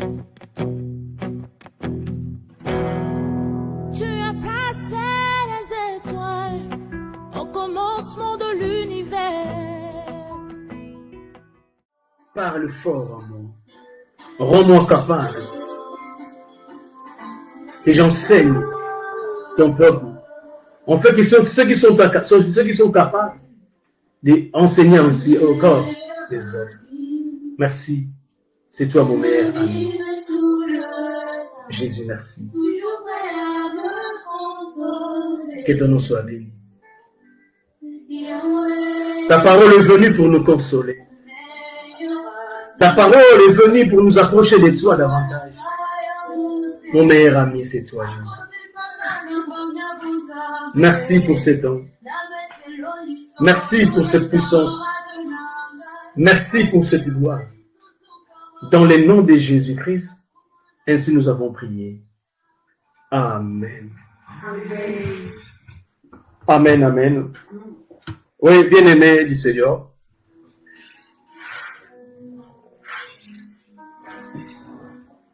Tu as placé les étoiles au commencement de l'univers. Parle fort en moi. Rends-moi capable que j'enseigne ton peuple. En fait, ceux qui sont capables d'enseigner aussi au corps des autres. Merci. C'est toi mon meilleur ami. Jésus, merci. Que ton nom soit béni. Ta parole est venue pour nous consoler. Ta parole est venue pour nous approcher de toi davantage. Mon meilleur ami, c'est toi, Jésus. Merci pour ce temps. Merci pour cette puissance. Merci pour cette gloire. Dans le nom de Jésus-Christ, ainsi nous avons prié. Amen. Amen, amen. Oui, bien-aimé du Seigneur.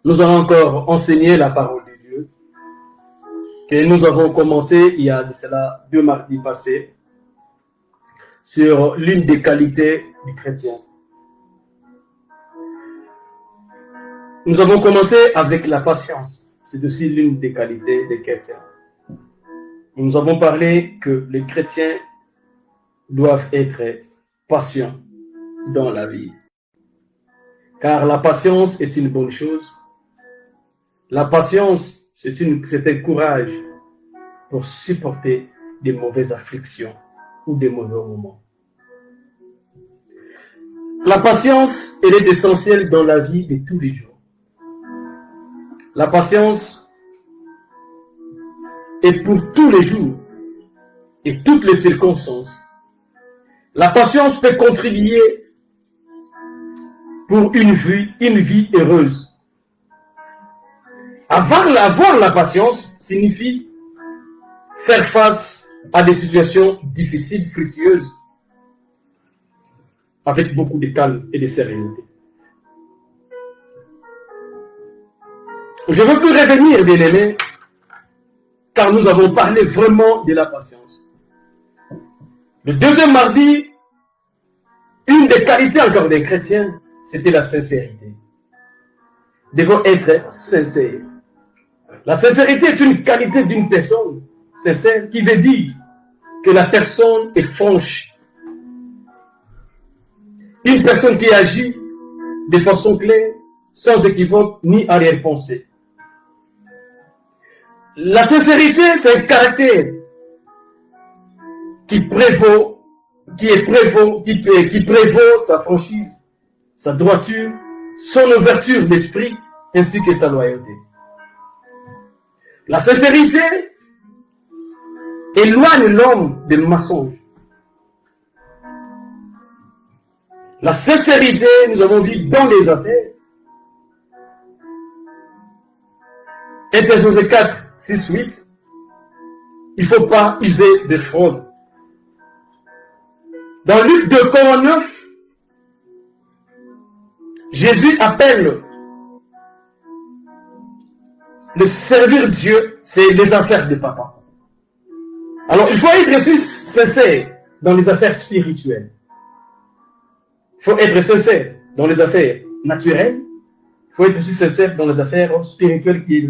Nous allons encore enseigner la parole de Dieu que nous avons commencé il y a de cela 2 mardis passés sur l'une des qualités du chrétien. Nous avons commencé avec la patience. C'est aussi l'une des qualités des chrétiens. Nous avons parlé que les chrétiens doivent être patients dans la vie. Car la patience est une bonne chose. La patience, c'est un courage pour supporter des mauvaises afflictions ou des mauvais moments. La patience, elle est essentielle dans la vie de tous les jours. La patience est pour tous les jours et toutes les circonstances. La patience peut contribuer pour une vie heureuse. Avoir la patience signifie faire face à des situations difficiles, fructueuses, avec beaucoup de calme et de sérénité. Je ne veux plus revenir, bien-aimés, car nous avons parlé vraiment de la patience. Le deuxième mardi, une des qualités encore des chrétiens, c'était la sincérité. Nous devons être sincères. La sincérité est une qualité d'une personne sincère qui veut dire que la personne est franche. Une personne qui agit de façon claire, sans équivoque ni arrière-pensée. La sincérité, c'est un caractère qui prévaut sa franchise, sa droiture, son ouverture d'esprit, ainsi que sa loyauté. La sincérité éloigne l'homme des mensonges. La sincérité, nous avons vu dans les affaires. Éphésiens 4, 6, 8. Il ne faut pas user de fraude. Dans Luc 2, 9, Jésus appelle le servir Dieu, c'est les affaires de papa. Alors, il faut être aussi sincère dans les affaires spirituelles. Il faut être sincère dans les affaires naturelles. Il faut être aussi sincère dans les affaires spirituelles qui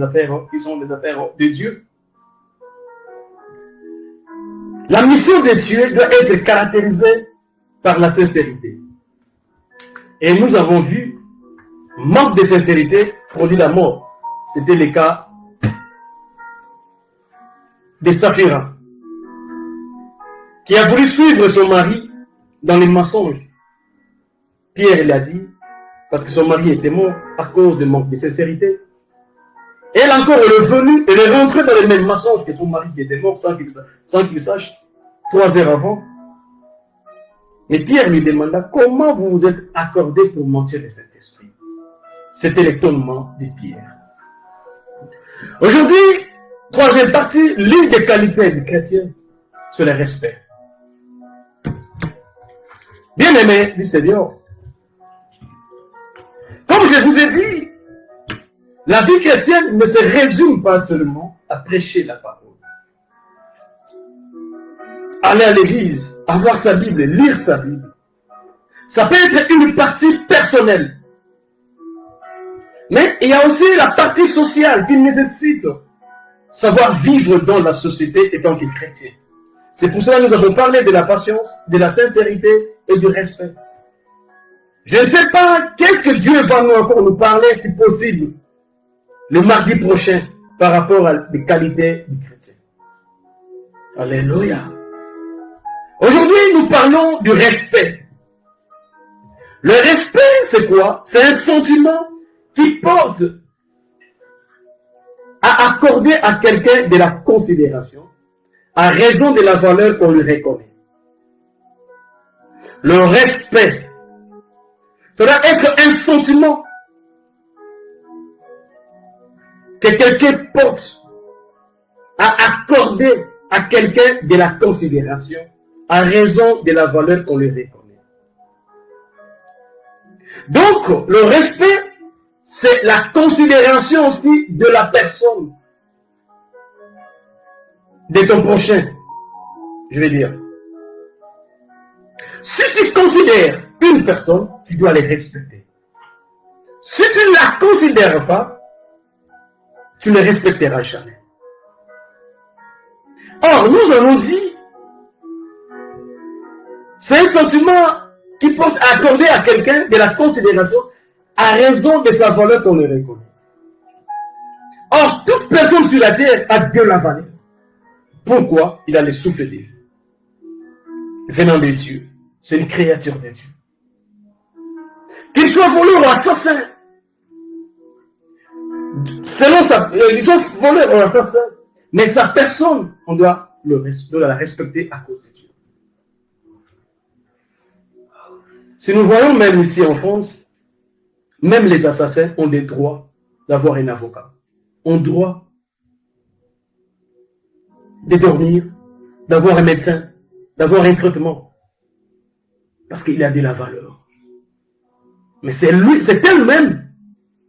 sont les affaires de Dieu. La mission de Dieu doit être caractérisée par la sincérité. Et nous avons vu, manque de sincérité produit la mort. C'était le cas de Saphira, qui a voulu suivre son mari dans les mensonges. Pierre l'a dit, parce que son mari était mort à cause de manque de sincérité. Elle encore, elle est venue, elle est rentrée dans les mêmes mensonges que son mari qui était mort sans qu'il sache, 3 heures avant. Mais Pierre lui demanda, comment vous vous êtes accordé pour mentir de cet esprit? C'était l'étonnement de Pierre. Aujourd'hui, 3e partie, l'une des qualités du chrétien, c'est le respect. Bien-aimé du Seigneur, comme je vous ai dit, La vie chrétienne ne se résume pas seulement à prêcher la parole. Aller à l'église, avoir sa Bible, lire sa Bible. Ça peut être une partie personnelle. Mais il y a aussi la partie sociale qui nécessite savoir vivre dans la société étant que chrétien. C'est pour cela que nous avons parlé de la patience, de la sincérité et du respect. Je ne sais pas qu'est-ce que Dieu va encore nous parler, si possible, le mardi prochain, par rapport à les qualités du chrétien. Alléluia. Aujourd'hui, nous parlons du respect. Le respect, c'est quoi? C'est un sentiment qui porte à accorder à quelqu'un de la considération à raison de la valeur qu'on lui reconnaît. Le respect, ça doit être un sentiment que quelqu'un porte à accorder à quelqu'un de la considération à raison de la valeur qu'on lui reconnaît. Donc, le respect, c'est la considération aussi de la personne, de ton prochain, je vais dire. Si tu considères une personne, tu dois les respecter. Si tu ne la considères pas, tu ne respecteras jamais. Or, nous avons dit, c'est un sentiment qui porte à accorder à quelqu'un de la considération à raison de sa valeur qu'on le reconnaît. Or, toute personne sur la terre a de la valeur. Pourquoi? Il a le souffle de Dieu. Venant de Dieu. C'est une créature de Dieu. Qu'il soit voleur ou assassin. Selon sa... Ils sont voleurs ou assassins. Mais sa personne, on doit la respecter à cause de Dieu. Si nous voyons même ici en France, même les assassins ont des droits d'avoir un avocat. Ont droit de dormir, d'avoir un médecin, d'avoir un traitement. Parce qu'il a de la valeur. Mais c'est lui, c'est elle-même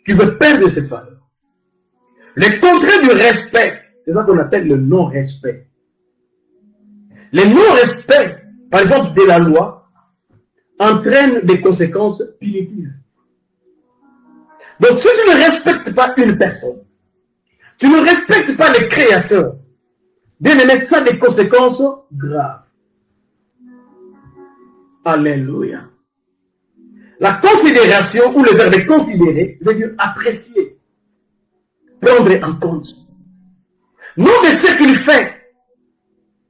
qui veut perdre cette valeur. Le contraire du respect, c'est ça qu'on appelle le non-respect. Le non-respect, par exemple, de la loi, entraîne des conséquences punitives. Donc, si tu ne respectes pas une personne, tu ne respectes pas le Créateur, bien aimé, ça a des conséquences graves. Alléluia. La considération, ou le verbe considérer, veut dire apprécier, prendre en compte. Non de ce qu'il fait,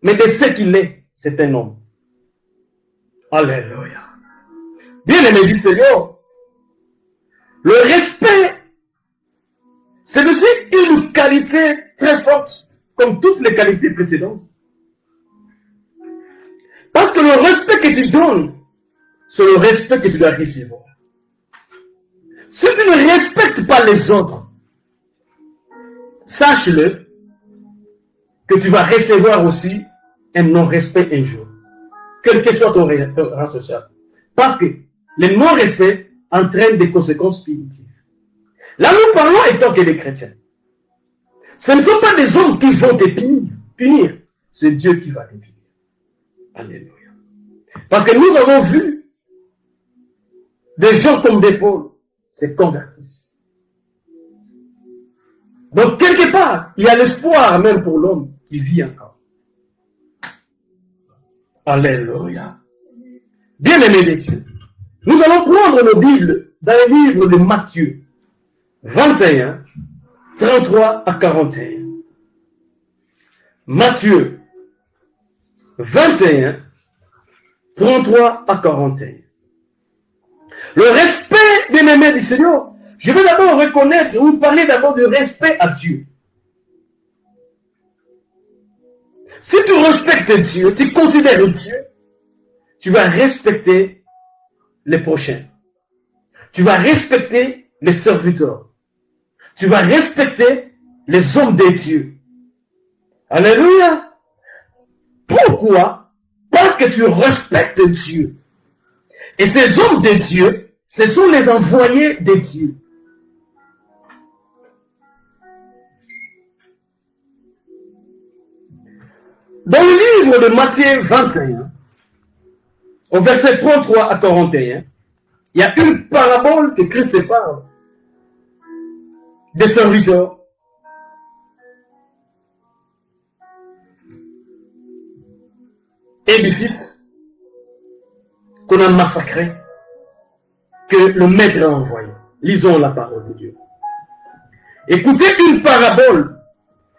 mais de ce qu'il est. C'est un homme. Alléluia. Bien aimé du Seigneur, le respect, c'est aussi une qualité très forte, comme toutes les qualités précédentes. Parce que le respect que tu donnes, c'est le respect que tu dois recevoir. Si tu ne respectes pas les autres, sache-le que tu vas recevoir aussi un non-respect un jour, quel que soit ton rang social. Parce que le non-respect entraîne des conséquences punitives. Là, nous parlons étant que des chrétiens. Ce ne sont pas des hommes qui vont te punir. C'est Dieu qui va te punir. Alléluia. Parce que nous avons vu des gens comme des Paul se convertissent. Donc, quelque part, il y a l'espoir même pour l'homme qui vit encore. Alléluia. Bien-aimés de Dieu, nous allons prendre nos Bibles dans le livre de Matthieu 21, 33 à 41. Matthieu 21, 33 à 41. Le respect, bien-aimés du Seigneur, je vais d'abord reconnaître, ou parler d'abord de respect à Dieu. Si tu respectes Dieu, tu considères Dieu, tu vas respecter les prochains. Tu vas respecter les serviteurs. Tu vas respecter les hommes de Dieu. Alléluia. Pourquoi? Parce que tu respectes Dieu. Et ces hommes de Dieu, ce sont les envoyés de Dieu. Dans le livre de Matthieu 21, au verset 33 à 41, il y a une parabole que Christ parle des serviteurs et du fils qu'on a massacré, que le maître a envoyé. Lisons la parole de Dieu. Écoutez une parabole.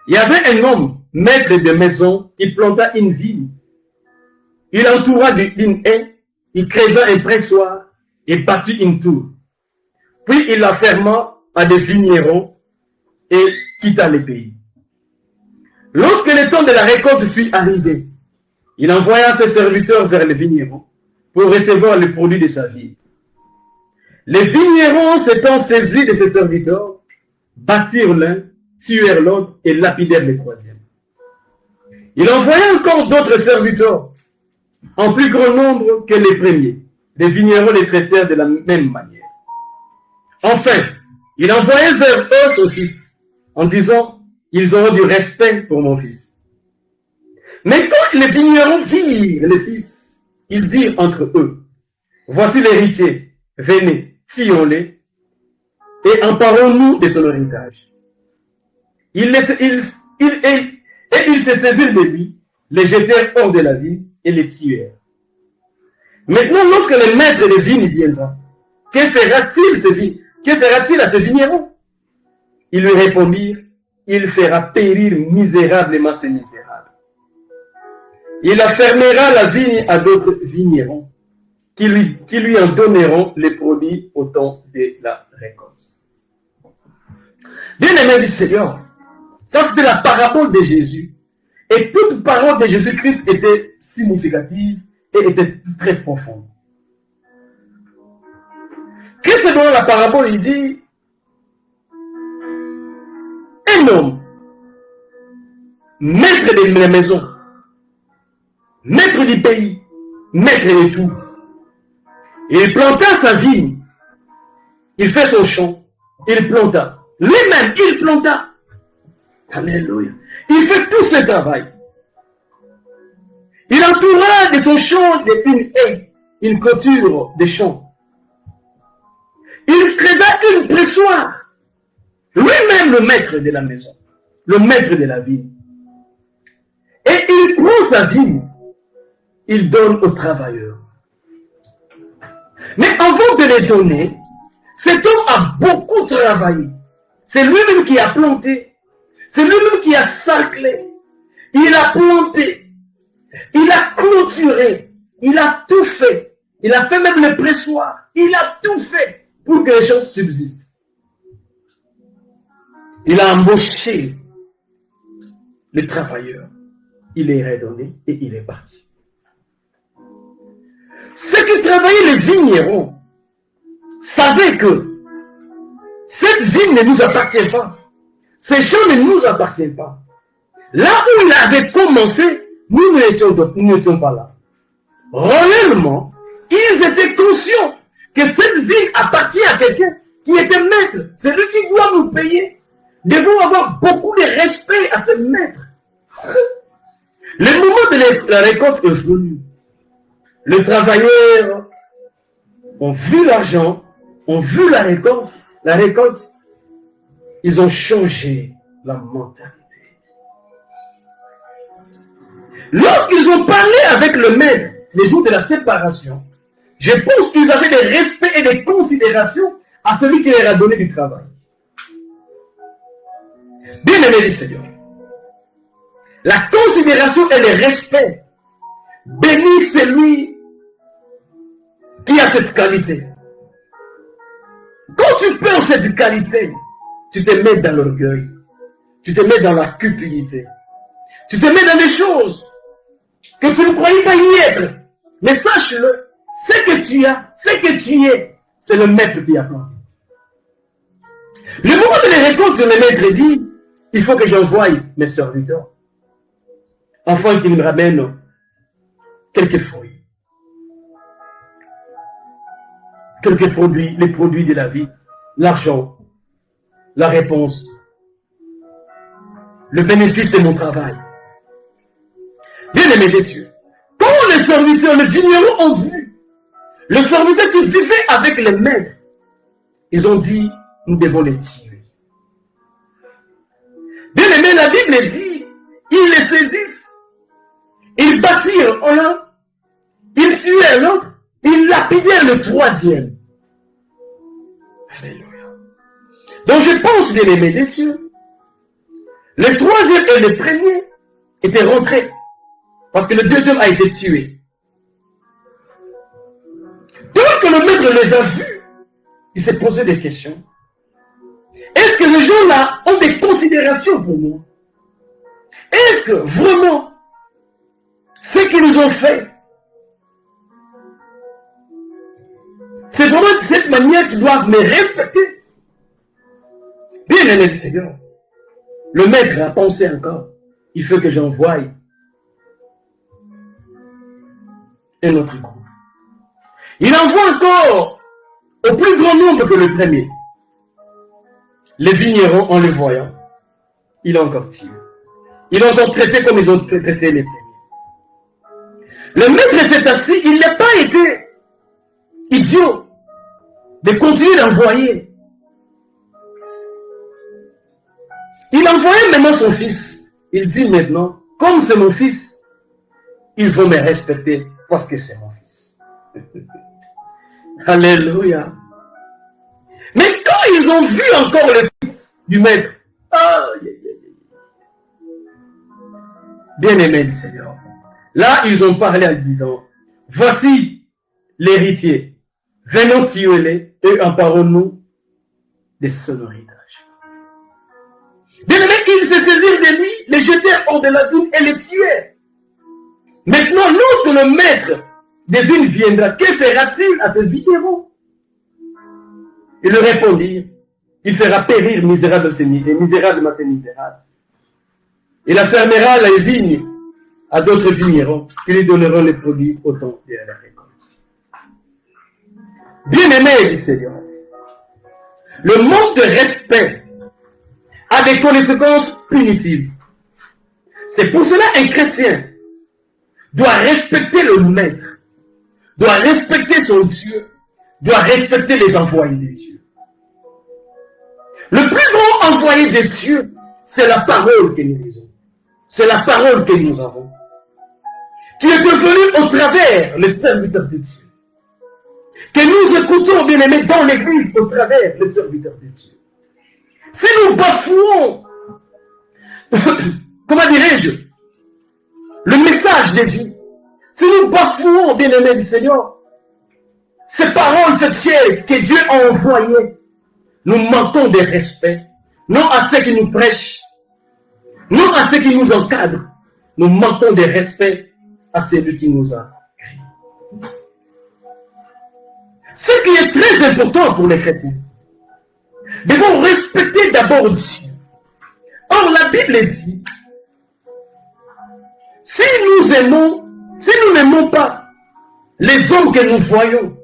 Il y avait un homme, maître de maison, il planta une vigne. Il entoura d'une haie, il creusa un pressoir et bâtit une tour. Puis il la ferma à des vignerons et quitta le pays. Lorsque le temps de la récolte fut arrivé, il envoya ses serviteurs vers les vignerons pour recevoir le produit de sa vie. Les vignerons s'étant saisis de ses serviteurs, battirent l'un, tuèrent l'autre et lapidèrent le troisième. Il envoya encore d'autres serviteurs, en plus grand nombre que les premiers. Les vignerons les traitèrent de la même manière. Enfin, il envoya vers eux son fils, en disant, ils auront du respect pour mon fils. Mais quand les vignerons virent le fils, ils dirent entre eux, voici l'héritier, venez, tuons-les, et emparons-nous de son héritage. Et ils se saisirent de lui, les jetèrent hors de la ville et les tuèrent. Maintenant, lorsque le maître de vigne viendra, que fera-t-il à ce vigneron? Ils lui répondirent, il fera périr misérablement ces misérables. Il affermera la vigne à d'autres vignerons qui lui en donneront les produits au temps de la récolte. Bien aimé du Seigneur, ça c'était la parabole de Jésus. Et toute parole de Jésus-Christ était significative et était très profonde. Christ dans la parabole, il dit, un homme, maître de la maison, maître du pays, maître de tout, il planta sa vigne, il fait son champ, il planta, lui-même il planta, alléluia, il fait tout ce travail. Il entoura de son champ une haie, une clôture de champs. Il creusa une pressoir. Lui-même le maître de la maison, le maître de la vigne. Et il prend sa vigne, il donne aux travailleurs. Mais avant de les donner, cet homme a beaucoup travaillé. C'est lui-même qui a planté. C'est lui-même qui a sarclé. Il a planté. Il a clôturé. Il a tout fait. Il a fait même le pressoir. Il a tout fait pour que les gens subsistent. Il a embauché les travailleurs. Il les a redonnés et il est parti. Ceux qui travaillaient les vignerons savaient que cette vigne ne nous appartient pas. Ces champs ne nous appartiennent pas. Là où il avait commencé, nous n'étions pas là. Réellement, ils étaient conscients que cette vigne appartient à quelqu'un qui était maître. C'est lui qui doit nous payer. Devons avoir beaucoup de respect à ce maître. Le moment de la récolte est venu. Les travailleurs ont vu l'argent, ont vu la récolte. La récolte, ils ont changé la mentalité. Lorsqu'ils ont parlé avec le maître les jours de la séparation, je pense qu'ils avaient des respects et des considérations à celui qui leur a donné du travail. Bien aimé du Seigneur, la considération et le respect, bénis celui qui a cette qualité. Quand tu perds cette qualité, tu te mets dans l'orgueil, tu te mets dans la cupidité, tu te mets dans des choses que tu ne croyais pas y être. Mais sache-le, ce que tu as, ce que tu es, c'est le maître qui a planté. Le moment de les récoltes, le maître dit, il faut que j'envoie mes serviteurs, afin qu'ils me ramènent quelques fruits, quelques produits, les produits de la vie, l'argent, la réponse, le bénéfice de mon travail. Bien-aimés de Dieu, quand les serviteurs, les vignerons ont vu le serviteur qui vivait avec les maîtres, ils ont dit, nous devons les tuer. Bien-aimés, la Bible dit, ils les saisissent, ils battirent un, ils tuèrent l'autre, ils lapidèrent le troisième. Alléluia. Donc je pense, bien-aimés de Dieu, le troisième et le premier étaient rentrés, parce que le deuxième a été tué. Dès que le maître les a vus, il s'est posé des questions. Est-ce que les gens-là ont des considérations pour moi? Est-ce que vraiment, ce qu'ils nous ont fait, c'est vraiment de cette manière qu'ils doivent me respecter? Bien aimé Seigneur, le maître a pensé encore, il faut que j'envoie un autre groupe. Il envoie encore au plus grand nombre que le premier. Les vignerons, en le voyant, il a encore tiré. Il a encore traité comme ils ont traité les premiers. Le maître s'est assis, il n'a pas été idiot de continuer d'envoyer. Il envoyait maintenant son fils. Il dit maintenant, comme c'est mon fils, ils vont me respecter parce que c'est mon fils. Alléluia. Mais quand ils ont vu encore le fils du maître, bien-aimé du Seigneur, là ils ont parlé en disant, voici l'héritier, venons tuer-les et emparons-nous de son héritage. Bien-aimé, ils se saisirent de lui, les jetèrent hors de la vigne et les tuèrent. Maintenant, lorsque le maître des vignes viendra, que fera-t-il à ce vigneron? Ils lui répondirent, il fera périr misérablement ces misérables. Il affermera les vignes à d'autres vignerons qui lui donneront les produits au temps de la récolte. Bien-aimé du Seigneur, le manque de respect a des conséquences punitives. C'est pour cela un chrétien doit respecter le maître, doit respecter son Dieu, doit respecter les envoyés de Dieu. Le plus grand envoyé de Dieu, c'est la parole que nous lisons. C'est la parole que nous avons, qui est devenue au travers les serviteurs de Dieu. Que nous écoutons, bien-aimés, dans l'église au travers les serviteurs de Dieu. Si nous bafouons, comment dirais-je, le message de vie, si nous bafouons, bien-aimés du Seigneur, ces paroles, ce ciel que Dieu a envoyé, nous manquons de respect, non à ceux qui nous prêchent, non à ceux qui nous encadrent, nous manquons de respect à celui qui nous a créés. Ce qui est très important pour les chrétiens, devons respecter d'abord Dieu. Or, la Bible dit, si nous n'aimons pas les hommes que nous voyons,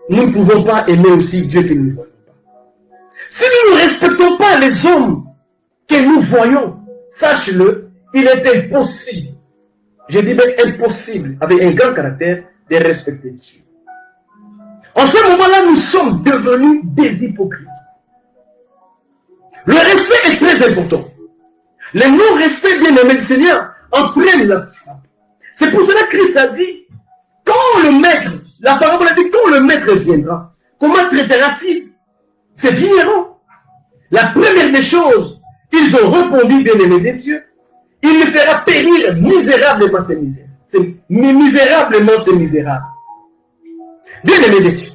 nous ne pouvons pas aimer aussi Dieu que nous ne voyons pas. Si nous ne respectons pas les hommes que nous voyons, sache-le, il est impossible, je dis bien impossible, avec un grand caractère, de respecter Dieu. En ce moment-là, nous sommes devenus des hypocrites. Le respect est très important. Le non-respect, bien-aimé du Seigneur, entraîne la frappe. C'est pour cela que Christ a dit, quand le maître, la parole a dit, quand le maître viendra, comment traitera-t-il ces vignerons? La première des choses, ils ont répondu, bien-aimé de Dieu, il les fera périr misérablement ces misérables. Misérablement ces misérables. Bien-aimé de Dieu,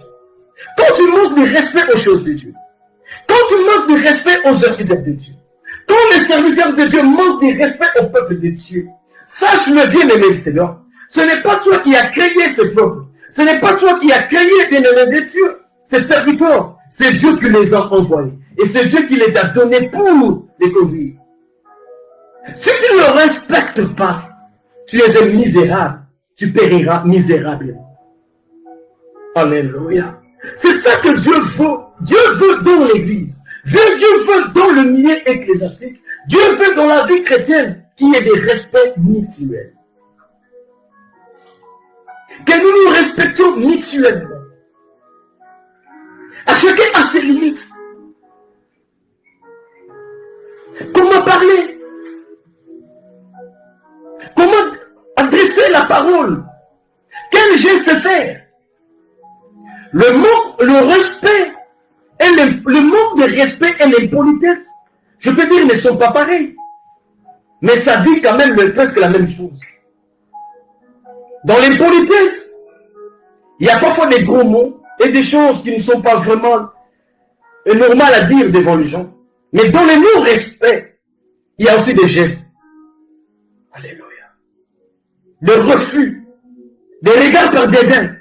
quand tu manques de respect aux choses de Dieu, quand tu manques de respect aux serviteurs de Dieu, quand les serviteurs de Dieu manquent de respect au peuple de Dieu, sache-le, bien-aimé du Seigneur, ce n'est pas toi qui as créé ce peuple, ce n'est pas toi qui as créé, bien-aimé de Dieu, ces serviteurs, c'est Dieu qui les a envoyés, et c'est Dieu qui les a donnés pour les conduire. Si tu ne le respectes pas, tu es un misérable, tu périras misérablement. Alléluia. C'est ça que Dieu veut. Dieu veut dans l'église. Dieu veut dans le milieu ecclésiastique. Dieu veut dans la vie chrétienne qu'il y ait des respects mutuels. Que nous nous respections mutuellement. À chacun a ses limites. Comment parler? Comment adresser la parole? Quel geste faire? Le respect et le manque de respect et l'impolitesse, je peux dire, ne sont pas pareils. Mais ça dit quand même presque la même chose. Dans l'impolitesse, il y a parfois des gros mots et des choses qui ne sont pas vraiment normales à dire devant les gens. Mais dans le non-respect, il y a aussi des gestes. Alléluia. Des refus, des regards par dédain,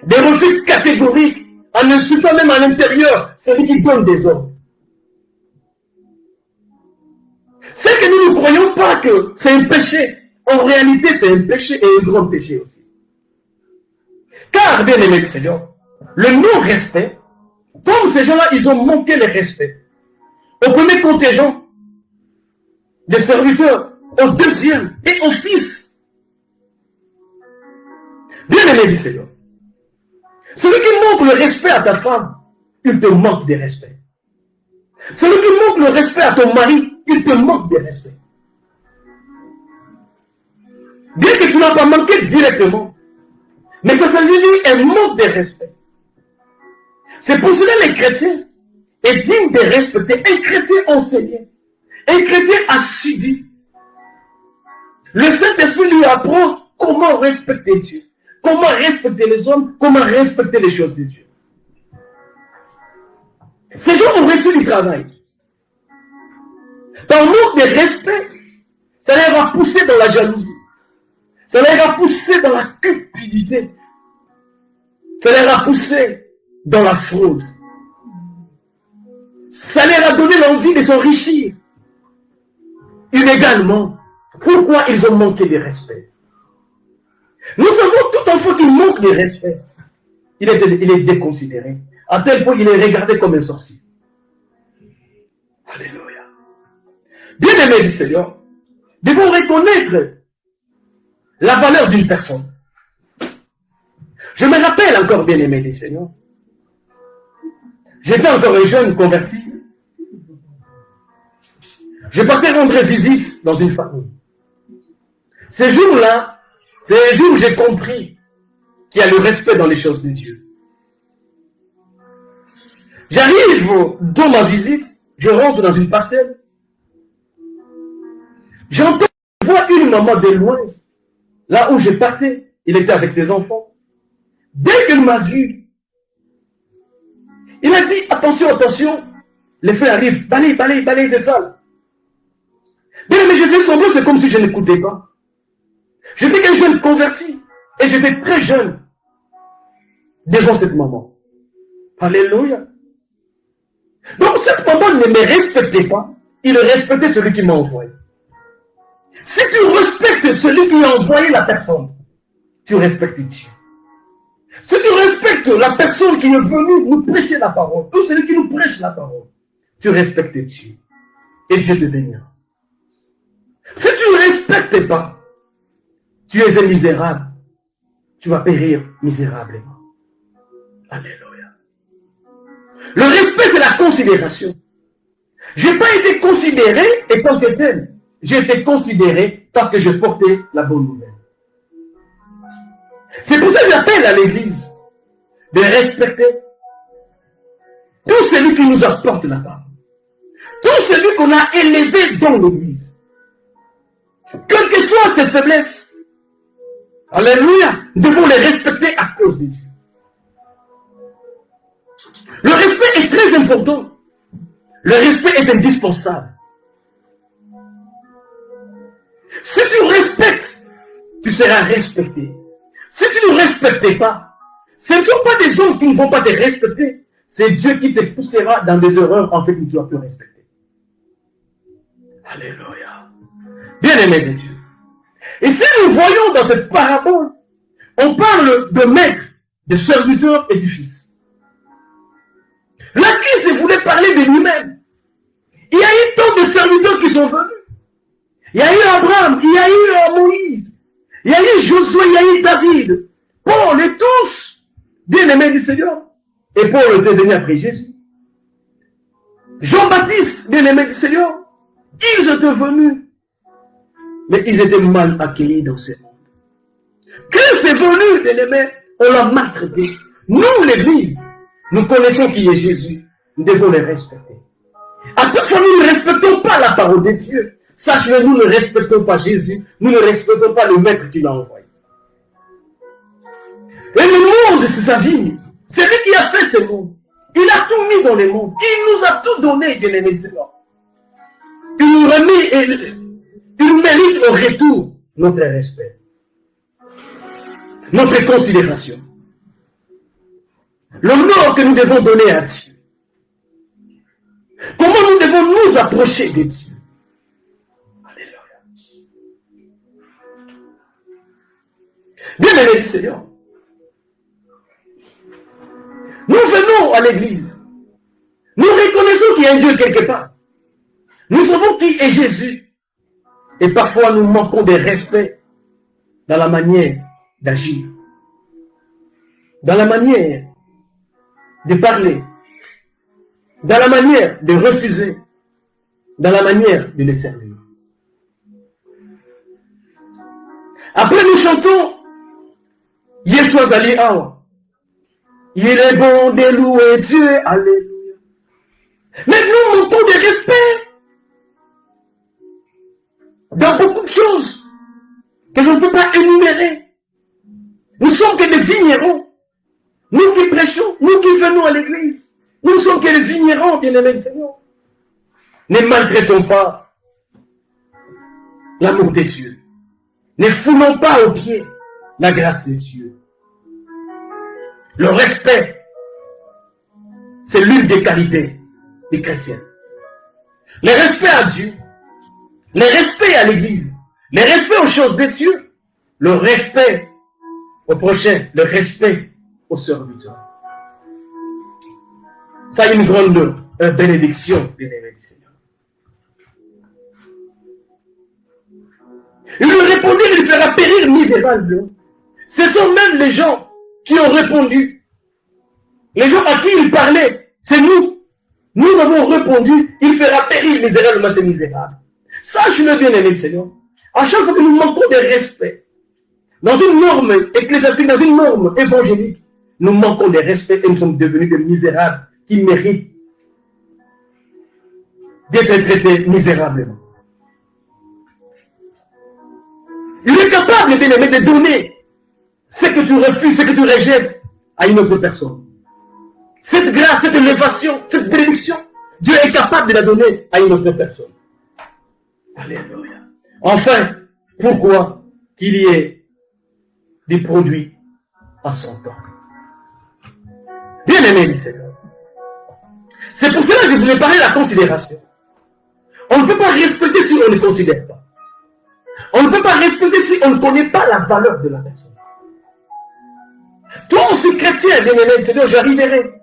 des refus catégoriques, en insultant même à l'intérieur celui qui donne des ordres. C'est que nous ne croyons pas que c'est un péché. En réalité, c'est un péché et un grand péché aussi. Car, bien aimé le Seigneur, le non-respect, comme ces gens-là, ils ont manqué le respect. Au premier contingent des serviteurs, au deuxième et au fils. Bien aimé du Seigneur, celui qui manque le respect à ta femme, il te manque de respect. Celui qui manque le respect à ton mari, il te manque de respect. Bien que tu n'as pas manqué directement, mais ça veut dire un manque de respect. C'est pour cela que les chrétiens est digne de respecter. Un chrétien enseigné, un chrétien assidu. Le Saint-Esprit lui apprend comment respecter Dieu, comment respecter les hommes, comment respecter les choses de Dieu. Ces gens ont reçu du travail. Par manque de respect, ça les a poussés dans la jalousie. Ça les a poussés dans la cupidité. Ça les a poussés dans la fraude. Ça leur a donné l'envie de s'enrichir illégalement. Pourquoi ils ont manqué de respect? Nous savons tout enfant qui manque de respect. Il est déconsidéré. À tel point qu'il est regardé comme un sorcier. Alléluia. Bien aimé du Seigneur, devons reconnaître la valeur d'une personne. Je me rappelle encore, bien aimé du Seigneur, j'étais encore un jeune converti. Je partais rendre visite dans une famille. Ces jours-là, c'est un jour où j'ai compris qu'il y a le respect dans les choses de Dieu. J'arrive dans ma visite, je rentre dans une parcelle. J'entends, je vois une maman de loin, là où je partais, il était avec ses enfants. Dès qu'il m'a vu, il a dit, attention, attention, les feux arrivent, balayez, c'est sale. Mais je fais semblant, c'est comme si je n'écoutais pas. J'étais qu'un jeune converti, et j'étais très jeune, devant cette maman. Alléluia. Donc cette maman ne me respectait pas, il respectait celui qui m'a envoyé. Si tu respectes celui qui a envoyé la personne, tu respectes Dieu. Si tu respectes la personne qui est venue nous prêcher la parole, ou celui qui nous prêche la parole, tu respectes Dieu. Et Dieu te bénira. Si tu ne respectes pas, tu es un misérable. Tu vas périr misérablement. Alléluia. Le respect, c'est la considération. Je n'ai pas été considéré étant tel. J'ai été considéré parce que je portais la bonne nouvelle. C'est pour ça que j'appelle à l'église de respecter tout celui qui nous apporte la parole. Tout celui qu'on a élevé dans l'église. Quelles que soient ses faiblesses. Alléluia. Nous devons les respecter à cause de Dieu. Le respect est très important. Le respect est indispensable. Si tu respectes, tu seras respecté. Si tu ne respectes pas, ce ne sont pas des hommes qui ne vont pas te respecter. C'est Dieu qui te poussera dans des erreurs en fait que tu dois plus respecter. Alléluia. Bien-aimé de Dieu. Et si nous voyons dans cette parabole, on parle de maître, de serviteur et du fils. Là, Christ voulait parler de lui-même. Il y a eu tant de serviteurs qui sont venus. Il y a eu Abraham, il y a eu Moïse, il y a eu Josué, il y a eu David, Paul et tous bien-aimés du Seigneur. Et Paul était venu après Jésus. Jean-Baptiste, bien-aimé du Seigneur, ils étaient venus, mais ils étaient mal accueillis dans ce monde. Christ est venu, bien-aimé, on l'a maltraité. Nous, l'Église, nous connaissons qui est Jésus, nous devons les respecter. À toutefois, nous ne respectons pas la parole de Dieu. Sache-le, nous ne respectons pas Jésus, nous ne respectons pas le Maître qui l'a envoyé. Et le monde, c'est sa vie. C'est lui qui a fait ce monde. Il a tout mis dans le monde. Il nous a tout donné, bien-aimés. Il nous remet, il mérite au retour notre respect, notre considération, l'honneur que nous devons donner à Dieu. Comment nous devons nous approcher de Dieu. Alléluia. Bien-aimés du Seigneur, nous venons à l'église. Nous reconnaissons qu'il y a un Dieu quelque part. Nous savons qui est Jésus. Et parfois nous manquons de respect dans la manière d'agir, dans la manière de parler, dans la manière de refuser, dans la manière de le servir. Après nous chantons Yeshua Ali Awa. Il est bon de louer Dieu, alléluia. Mais nous manquons de respect dans beaucoup de choses que je ne peux pas énumérer. Nous sommes que des vignerons. Nous qui prêchons, nous qui venons à l'église, nous ne sommes que des vignerons, bien-aimés du Seigneur. Ne maltraitons pas l'amour de Dieu. Ne foulons pas aux pieds la grâce de Dieu. Le respect, c'est l'une des qualités des chrétiens. Le respect à Dieu, le respect à l'église, le respect aux choses de Dieu, le respect au prochain, le respect au serviteur. Ça a une grande bénédiction, bien-aimés du Seigneur. Il lui répondit, il fera périr misérable. Ce sont même les gens qui ont répondu. Les gens à qui il parlait, c'est nous. Nous avons répondu, il fera périr misérablement ces misérables. Sache-le, bien-aimé du Seigneur. À chaque fois que nous manquons de respect, dans une norme ecclésiastique, dans une norme évangélique, nous manquons de respect et nous sommes devenus des misérables qui méritent d'être traités misérablement. Il est capable, bien-aimé, de donner ce que tu refuses, ce que tu rejettes à une autre personne. Cette grâce, cette élévation, cette bénédiction, Dieu est capable de la donner à une autre personne. Alléluia. Enfin, pourquoi qu'il y ait des produits à son temps? Bien aimé, Seigneur. C'est pour cela que je voulais parler de la considération. On ne peut pas respecter si on ne considère pas. On ne peut pas respecter si on ne connaît pas la valeur de la personne. Toi aussi chrétien, bien aimé, Seigneur, j'arriverai.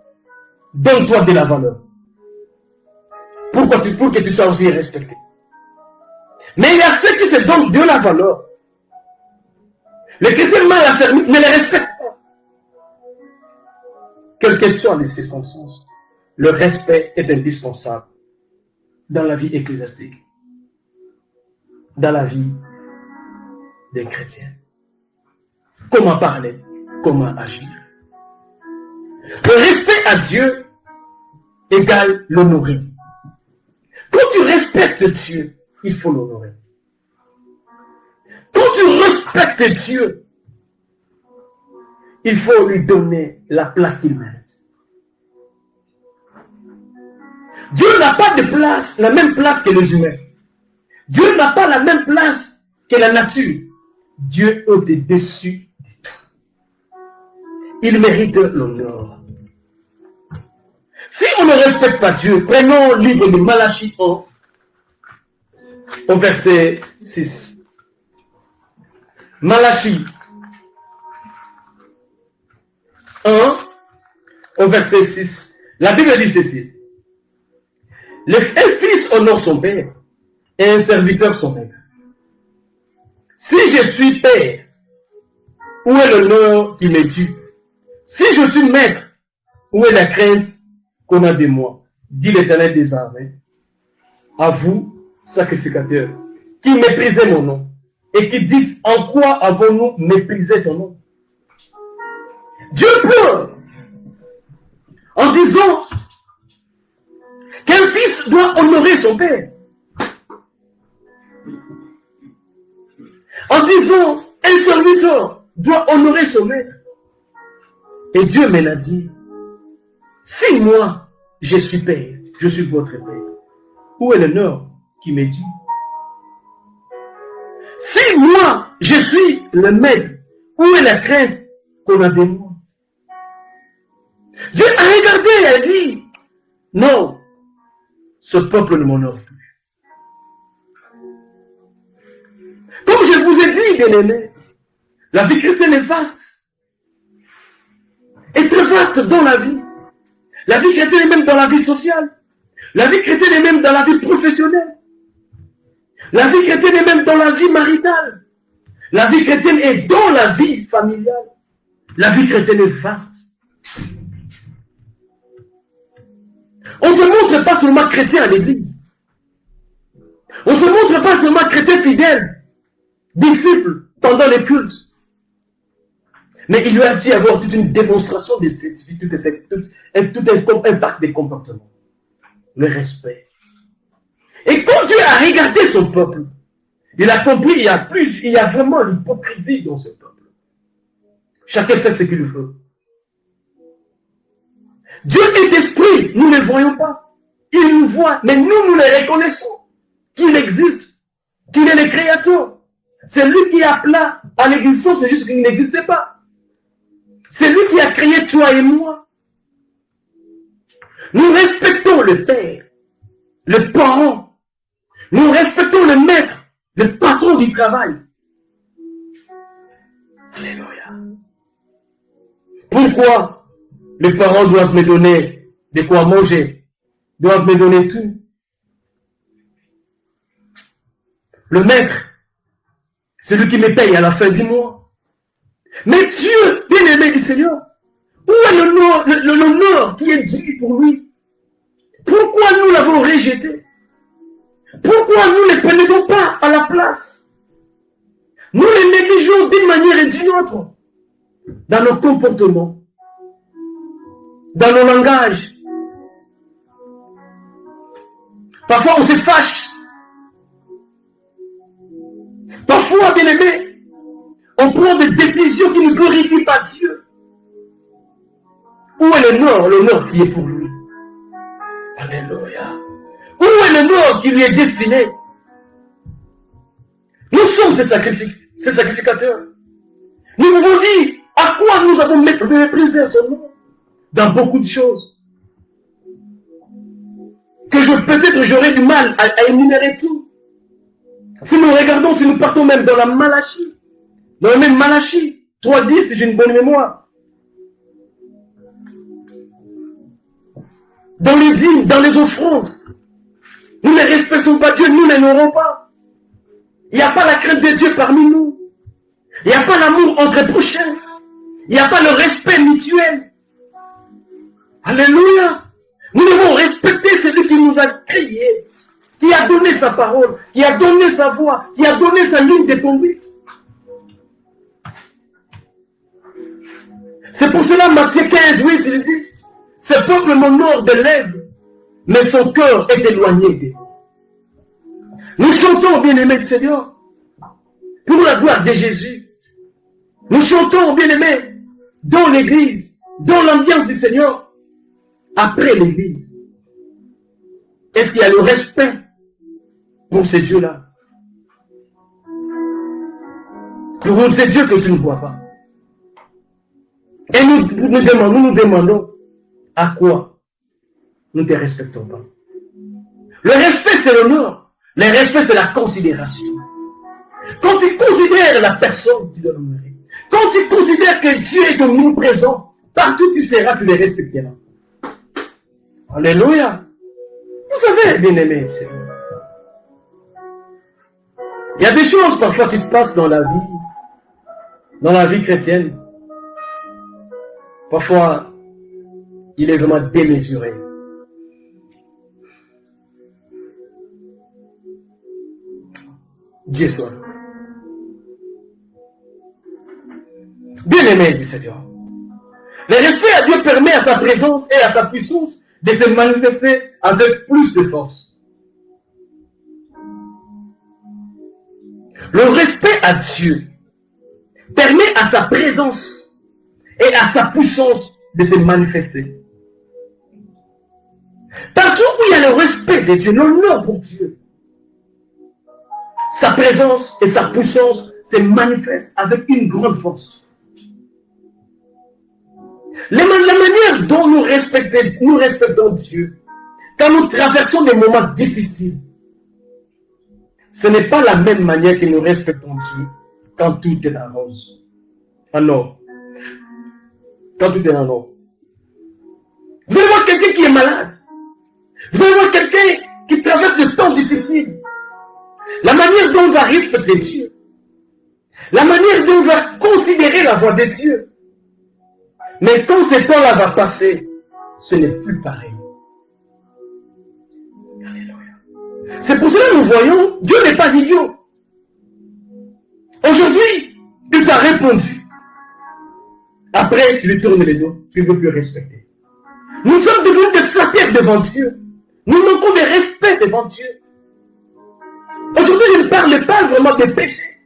Donne-toi de la valeur. Pour que tu sois aussi respecté. Mais il y a ceux qui se donnent de la valeur. Les chrétiens mal affermis ne les respectent pas. Quelles que soient les circonstances, le respect est indispensable dans la vie ecclésiastique, dans la vie des chrétiens. Comment parler, comment agir. Le respect à Dieu égale l'honorer. Quand tu respectes Dieu, il faut l'honorer. Quand tu respectes Dieu, il faut lui donner la place qu'il mérite. Dieu n'a pas de place, la même place que les humains. Dieu n'a pas la même place que la nature. Dieu est au-dessus de tout. Il mérite l'honneur. Si on ne respecte pas Dieu, prenons le livre de Malachie 1, au verset 6. Malachie 1, au verset 6. La Bible dit ceci. Un fils honore son père et un serviteur son maître. Si je suis père, où est l'honneur qui me tue? Si je suis maître, où est la crainte qu'on a de moi? Dit l'Éternel des armées. À vous, sacrificateurs, qui méprisez mon nom, et qui dites, en quoi avons-nous méprisé ton nom? Dieu pleure en disant qu'un fils doit honorer son père. En disant, un serviteur doit honorer son maître. Et Dieu me l'a dit. Si moi, je suis père, je suis votre père, où est l'honneur qui m'est dû? Si moi, je suis le maître, où est la crainte qu'on a de moi? Dieu a regardé et a dit, non, ce peuple ne m'honore plus. Comme je vous ai dit, bien-aimés, la vie chrétienne est vaste. Est très vaste dans la vie. La vie chrétienne est même dans la vie sociale. La vie chrétienne est même dans la vie professionnelle. La vie chrétienne est même dans la vie maritale. La vie chrétienne est dans la vie familiale. La vie chrétienne est vaste. On ne se montre pas seulement chrétien à l'église. On ne se montre pas seulement chrétien fidèle, disciple pendant les cultes. Mais il lui a dit avoir toute une démonstration de cette vie, tout un impact des comportements. Le respect. Et quand Dieu a regardé son peuple, il a compris il y a vraiment l'hypocrisie dans ce peuple. Chacun fait ce qu'il veut. Dieu est esprit, nous ne le voyons pas. Il nous voit, mais nous le reconnaissons. Qu'il existe, qu'il est le créateur. C'est lui qui appela à l'existence, c'est juste qu'il n'existait pas. C'est lui qui a créé toi et moi. Nous respectons le père, le parent. Nous respectons le maître, le patron du travail. Alléluia. Pourquoi les parents doivent me donner de quoi manger, doivent me donner tout? Le maître, c'est lui qui me paye à la fin du mois. Mais Dieu, bien-aimé du Seigneur, où est l'honneur qui est dû pour lui? Pourquoi nous l'avons rejeté? Pourquoi nous ne prenons pas à la place? Nous les négligeons d'une manière et d'une autre. Dans nos comportements, dans nos langages. Parfois on se fâche. Parfois, bien aimé, on prend des décisions qui ne glorifient pas Dieu. Où est l'honneur qui est pour lui? Alléluia. Où est l'honneur qui lui est destiné? Nous sommes ces sacrificateurs. Nous pouvons dire à quoi nous avons méprisé son nom dans beaucoup de choses. Que peut-être j'aurais du mal à énumérer tout. Si nous regardons, si nous partons même dans la Malachie, dans la même Malachie, 3:10, si j'ai une bonne mémoire. Dans les dîmes, dans les offrandes, nous ne respectons pas Dieu, nous n'honorons pas. Il n'y a pas la crainte de Dieu parmi nous. Il n'y a pas l'amour entre prochains. Il n'y a pas le respect mutuel. Alléluia. Nous devons respecter celui qui nous a créés, qui a donné sa parole, qui a donné sa voix, qui a donné sa ligne de conduite. C'est pour cela, Matthieu 15:8, il dit, ce peuple m'honore de lèvres, mais son cœur est éloigné d'eux. Nous chantons, bien-aimés du Seigneur, pour la gloire de Jésus. Nous chantons, bien-aimés, dans l'église, dans l'ambiance du Seigneur, après l'église. Est-ce qu'il y a le respect pour ces dieux-là? Pour ces dieux que tu ne vois pas. Et nous nous demandons à quoi nous ne te respectons pas. Le respect, c'est l'honneur. Le respect, c'est la considération. Quand tu considères la personne, tu dois l'honorer. Quand tu considères que Dieu est omniprésent, partout tu seras, tu les respecteras. Alléluia. Vous savez, bien-aimés, Il y a des choses parfois qui se passent dans la vie chrétienne. Parfois, il est vraiment démesuré. Dieu soit loué. Bien-aimé du Seigneur. Le respect à Dieu permet à sa présence et à sa puissance de se manifester avec plus de force. Le respect à Dieu permet à sa présence et à sa puissance de se manifester. Partout où il y a le respect de Dieu, l'honneur pour Dieu, sa présence et sa puissance se manifestent avec une grande force. La manière dont nous respectons Dieu, quand nous traversons des moments difficiles, ce n'est pas la même manière que nous respectons Dieu quand tout est en rose, en or. Quand tout est en or. Vous allez voir quelqu'un qui est malade. Vous allez voir quelqu'un qui traverse de temps difficiles. La manière dont on va respecter Dieu, la manière dont on va considérer la voix de Dieu. Mais quand ce temps-là va passer, ce n'est plus pareil. Alléluia. C'est pour cela que nous voyons, Dieu n'est pas idiot. Aujourd'hui, il t'a répondu. Après, tu lui tournes les dos, tu ne veux plus respecter. Nous sommes devenus des flatteurs devant Dieu. Nous manquons de respect devant Dieu. Aujourd'hui, je ne parle pas vraiment des péchés.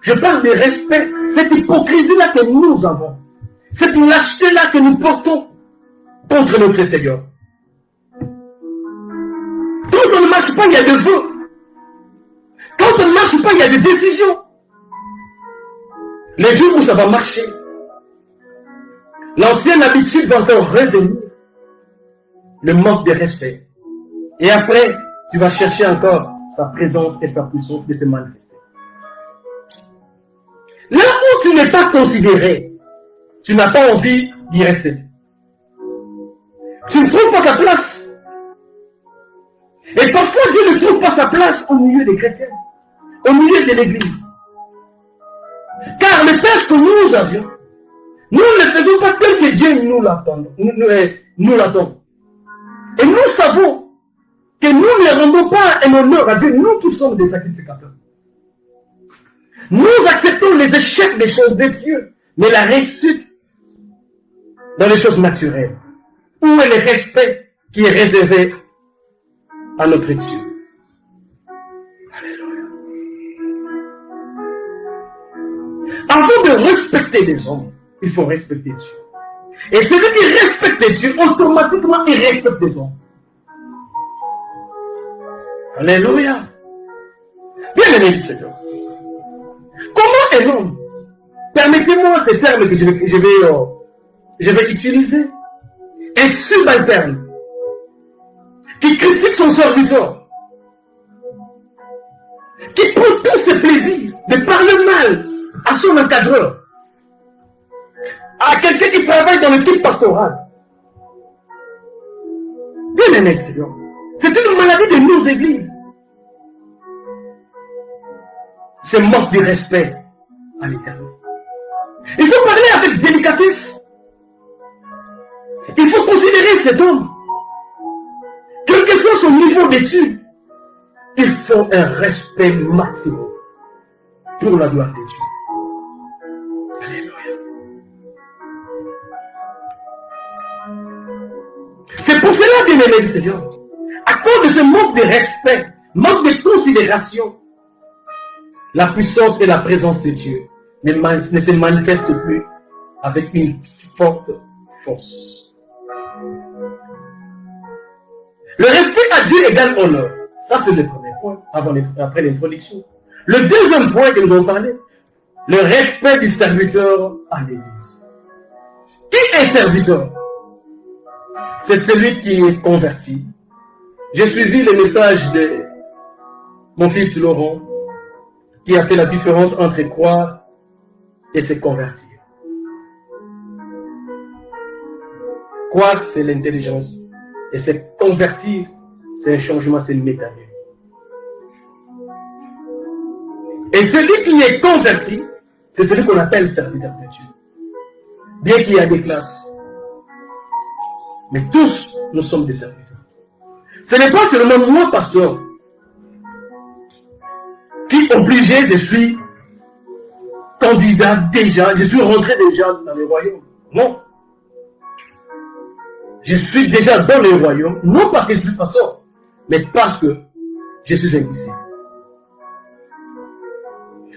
Je parle de respect, cette hypocrisie-là que nous avons. Cette lâcheté-là que nous portons contre notre Seigneur. Quand ça ne marche pas, il y a des vœux. Quand ça ne marche pas, il y a des décisions. Les jours où ça va marcher, l'ancienne habitude va encore revenir. Le manque de respect. Et après, tu vas chercher encore sa présence et sa puissance de se manifester. Là où tu n'es pas considéré, tu n'as pas envie d'y rester. Tu ne trouves pas ta place. Et parfois Dieu ne trouve pas sa place au milieu des chrétiens, au milieu de l'église. Car les tâches que nous avions, nous ne les faisons pas tel que Dieu nous l'attend. Nous l'attend. Et nous savons que nous ne rendons pas un honneur à Dieu. Nous tous sommes des sacrificateurs. Nous acceptons les échecs des choses de Dieu, mais la réussite dans les choses naturelles. Où est le respect qui est réservé à notre Dieu? Alléluia. Avant de respecter les hommes, il faut respecter Dieu. Et celui qui respecte Dieu, automatiquement, il respecte les hommes. Alléluia. Bien aimé du Seigneur. Comment un homme, permettez-moi ces termes que je vais utiliser, un subalterne qui critique son serviteur, qui prend tous ses plaisirs de parler mal à son encadreur, à quelqu'un qui travaille dans l'équipe pastorale. Bien aimé, Seigneur, c'est une maladie de nos églises. Ce manque de respect à l'Éternel. Il faut parler avec délicatesse. Il faut considérer cet homme. Quel que soit son niveau d'études, il faut un respect maximum pour la gloire de Dieu. Alléluia. C'est pour cela, bien aimé du Seigneur, à cause de ce manque de respect, manque de considération, la puissance et la présence de Dieu ne se manifestent plus avec une forte force. Le respect à Dieu égale honneur. Ça, c'est le premier point, après l'introduction. Le deuxième point que nous avons parlé, le respect du serviteur à l'Église. Qui est serviteur? C'est celui qui est converti. J'ai suivi le message de mon fils Laurent, qui a fait la différence entre croire et se convertir. Croire, c'est l'intelligence. Et se convertir, c'est un changement, c'est une méthode. Et celui qui est converti, c'est celui qu'on appelle serviteur de Dieu. Bien qu'il y a des classes. Mais tous, nous sommes des serviteurs. Ce n'est pas seulement moi, pasteur, qui obligé, je suis candidat déjà, je suis rentré déjà dans le royaume. Non. Je suis déjà dans le royaume, non parce que je suis pasteur, mais parce que je suis un disciple.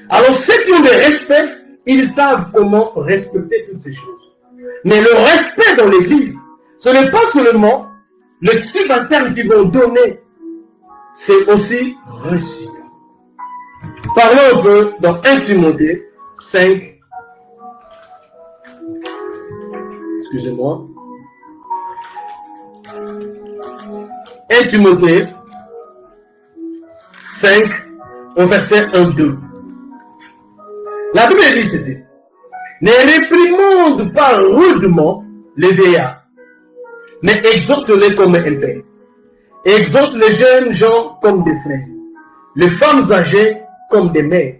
Alors ceux qui ont des respects, ils savent comment respecter toutes ces choses. Mais le respect dans l'église, ce n'est pas seulement le subalterne qu'ils vont donner, c'est aussi réciproque. Parlons un peu dans 1 Timothée 5. Excusez-moi. 1 Timothée 5, au verset 1-2. La Bible dit ceci. Ne réprimande pas rudement les vieillards, mais exhorte-les comme un père. Exhorte les jeunes gens comme des frères, les femmes âgées comme des mères,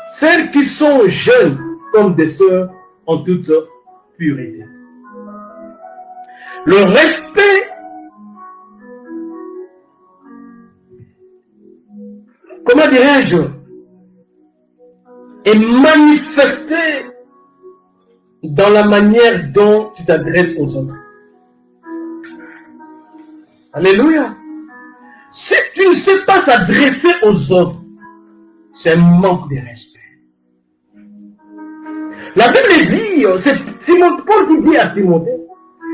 celles qui sont jeunes comme des sœurs en toute pureté. Le respect, comment dirais-je, est manifesté dans la manière dont tu t'adresses aux autres. Alléluia. Si tu ne sais pas s'adresser aux autres, c'est un manque de respect. La Bible dit, c'est Paul qui dit à Timothée,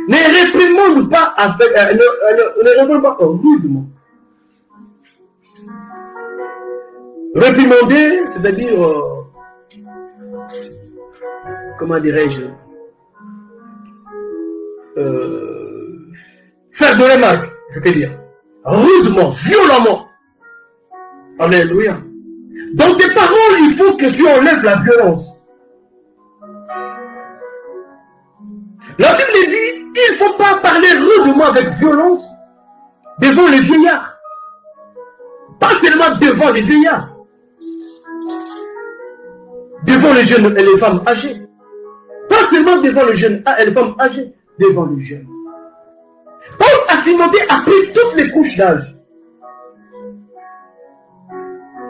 ne réprimande pas avec, ne réprimande pas rudement. Réprimander, c'est-à-dire, comment dirais-je, faire de remarques, je peux dire, rudement, violemment. Alléluia. Dans tes paroles, il faut que tu enlèves la violence. La Bible dit, il ne faut pas parler rudement avec violence devant les vieillards. Pas seulement devant les vieillards. Devant les jeunes et les femmes âgées. Pas seulement devant les jeunes et les femmes âgées, devant les jeunes. Paul à Timothée a pris toutes les couches d'âge.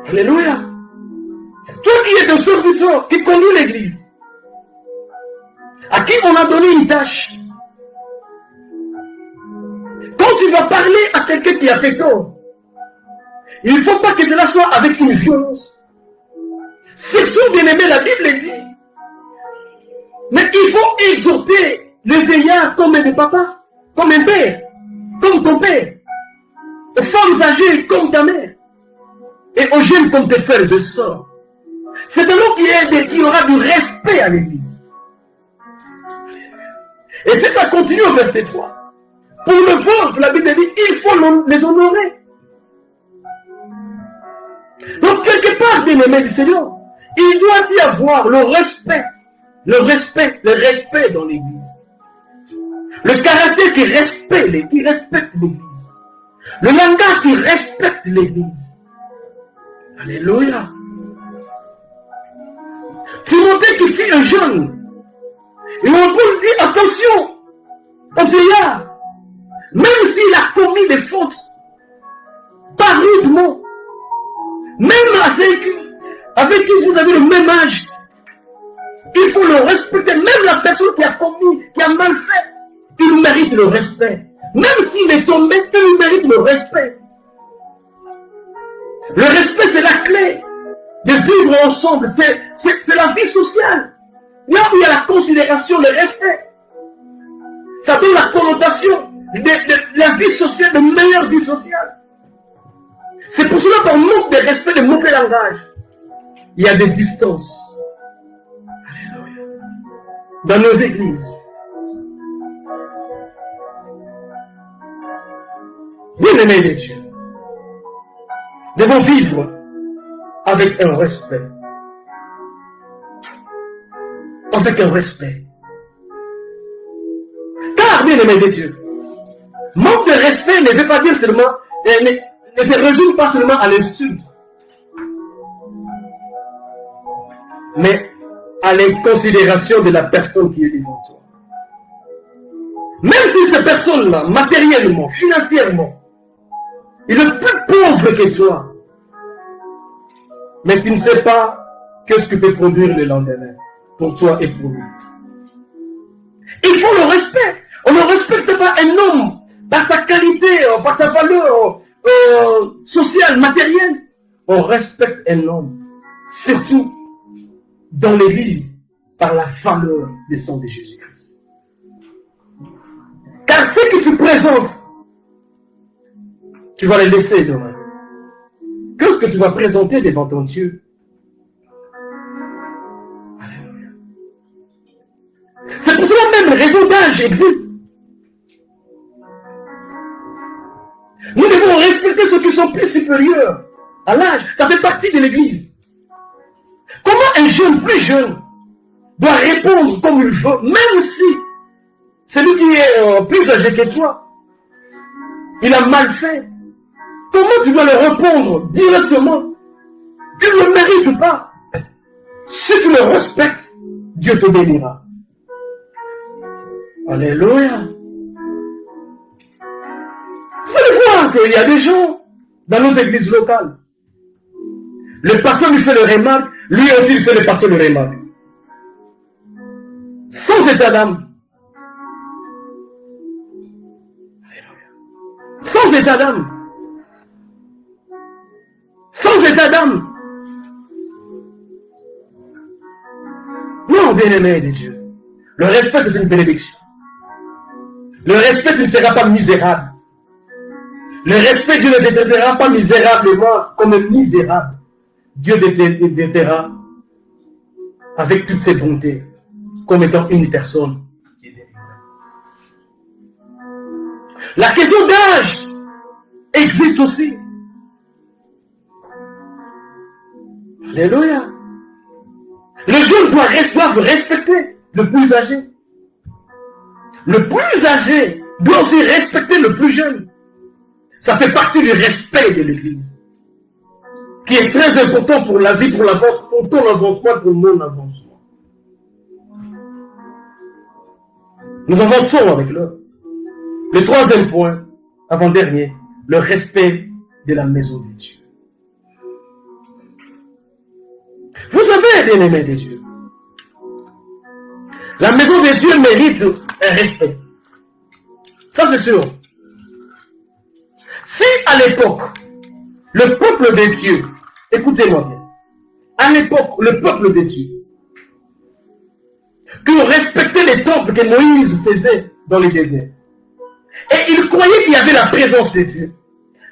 Alléluia. Toi qui es de serviteur, qui conduit l'église, à qui on a donné une tâche, quand tu vas parler à quelqu'un qui a fait tort, il ne faut pas que cela soit avec une violence. Surtout, bien aimé, la Bible dit, mais il faut exhorter les vieillards comme des papas, comme un père, comme ton père, aux femmes âgées comme ta mère, et aux jeunes comme tes frères et sœurs. C'est alors qu'il y aura du respect à l'église. Et si ça continue au verset 3, pour le vôtre, la Bible dit, il faut les honorer. Donc, quelque part, bien aimé du Seigneur, il doit y avoir le respect dans l'église. Le caractère qui respecte l'église. Le langage qui respecte l'église. Alléluia. Timothée qui fut un jeune. Et on peut lui dire, attention au vieillard. Même s'il a commis des fautes, pas rudement, même avec qui vous avez le même âge, il faut le respecter. Même la personne qui a commis, qui a mal fait, il mérite le respect. Même s'il est tombé, il mérite le respect. Le respect, c'est la clé de vivre ensemble. C'est la vie sociale. Là où il y a la considération, le respect, ça donne la connotation de la vie sociale, de meilleure vie sociale. C'est pour cela qu'on manque de respect, de mauvais langage. Il y a des distances. Alléluia. Dans nos églises. Bien-aimés de Dieu, devons vivre avec un respect. Avec un respect. Car, bien-aimés de Dieu, manque de respect ne veut pas dire seulement, ne se résume pas seulement à l'insulte. mais à la considération de la personne qui est devant toi. Même si cette personne-là, matériellement, financièrement, il est plus pauvre que toi, mais tu ne sais pas qu'est-ce que peut produire le lendemain pour toi et pour lui. Il faut le respect. On ne respecte pas un homme par sa qualité, par sa valeur sociale, matérielle. On respecte un homme, surtout dans l'église, par la valeur du sang de Jésus-Christ. Car ce que tu présentes, tu vas le laisser demain. Qu'est-ce que tu vas présenter devant ton Dieu? Alléluia. C'est pour cela même le réseau d'âge existe. Nous devons respecter ceux qui sont plus supérieurs à l'âge. Ça fait partie de l'église. Comment un jeune plus jeune doit répondre comme il veut, même si celui qui est plus âgé que toi, il a mal fait. Comment tu dois le répondre directement? Tu ne le mérites pas. Si tu le respectes, Dieu te bénira. Alléluia. Vous allez voir qu'il y a des gens dans nos églises locales. Le pasteur lui fait le remarque, lui aussi il fait le pasteur le remarque. Sans état d'âme. Sans état d'âme. Sans état d'âme. Non, bien-aimé de Dieu. Le respect, c'est une bénédiction. Le respect, tu ne seras pas misérable. Le respect, Dieu ne te traitera pas misérablement comme misérable. Dieu te traitera avec toutes ses bontés, comme étant une personne qui est délivrée. La question d'âge existe aussi. Alléluia. Les jeunes doivent respecter le plus âgé. Le plus âgé doit aussi respecter le plus jeune. Ça fait partie du respect de l'Église, qui est très important pour la vie, pour l'avancement, pour ton avancement, pour mon avancement. Nous avançons avec l'heure. Le troisième point, avant-dernier, le respect de la maison de Dieu. Vous savez, bien-aimés de Dieu, la maison de Dieu mérite un respect. Ça, c'est sûr. Si à l'époque, le peuple de Dieu, écoutez-moi bien, à l'époque, le peuple de Dieu, qui respectait les temples que Moïse faisait dans le désert, et il croyait qu'il y avait la présence de Dieu.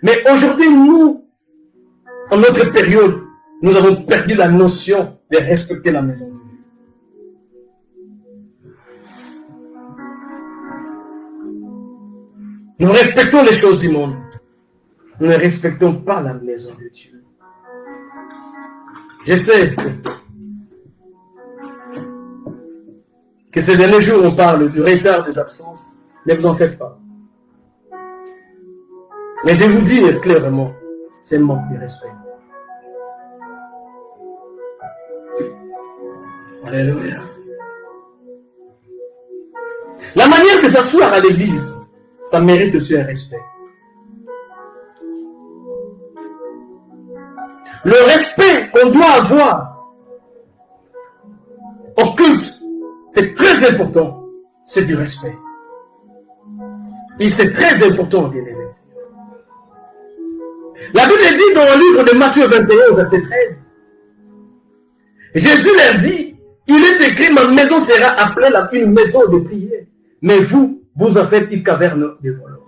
Mais aujourd'hui, nous, en notre période, nous avons perdu la notion de respecter la maison de Dieu. Nous respectons les choses du monde. Nous ne respectons pas la maison de Dieu. Je sais que ces derniers jours, on parle du retard des absences. Ne vous en faites pas. Mais je vais vous dire clairement, c'est un manque de respect. Alléluia. La manière de s'asseoir à l'église, ça mérite aussi un respect. Le respect qu'on doit avoir au culte, c'est très important. C'est du respect. Et c'est très important, bien aimé. La Bible dit dans le livre de Matthieu 21, verset 13, Jésus leur dit, il est écrit, ma maison sera appelée une maison de prière. Mais vous, vous en faites une caverne de voleurs.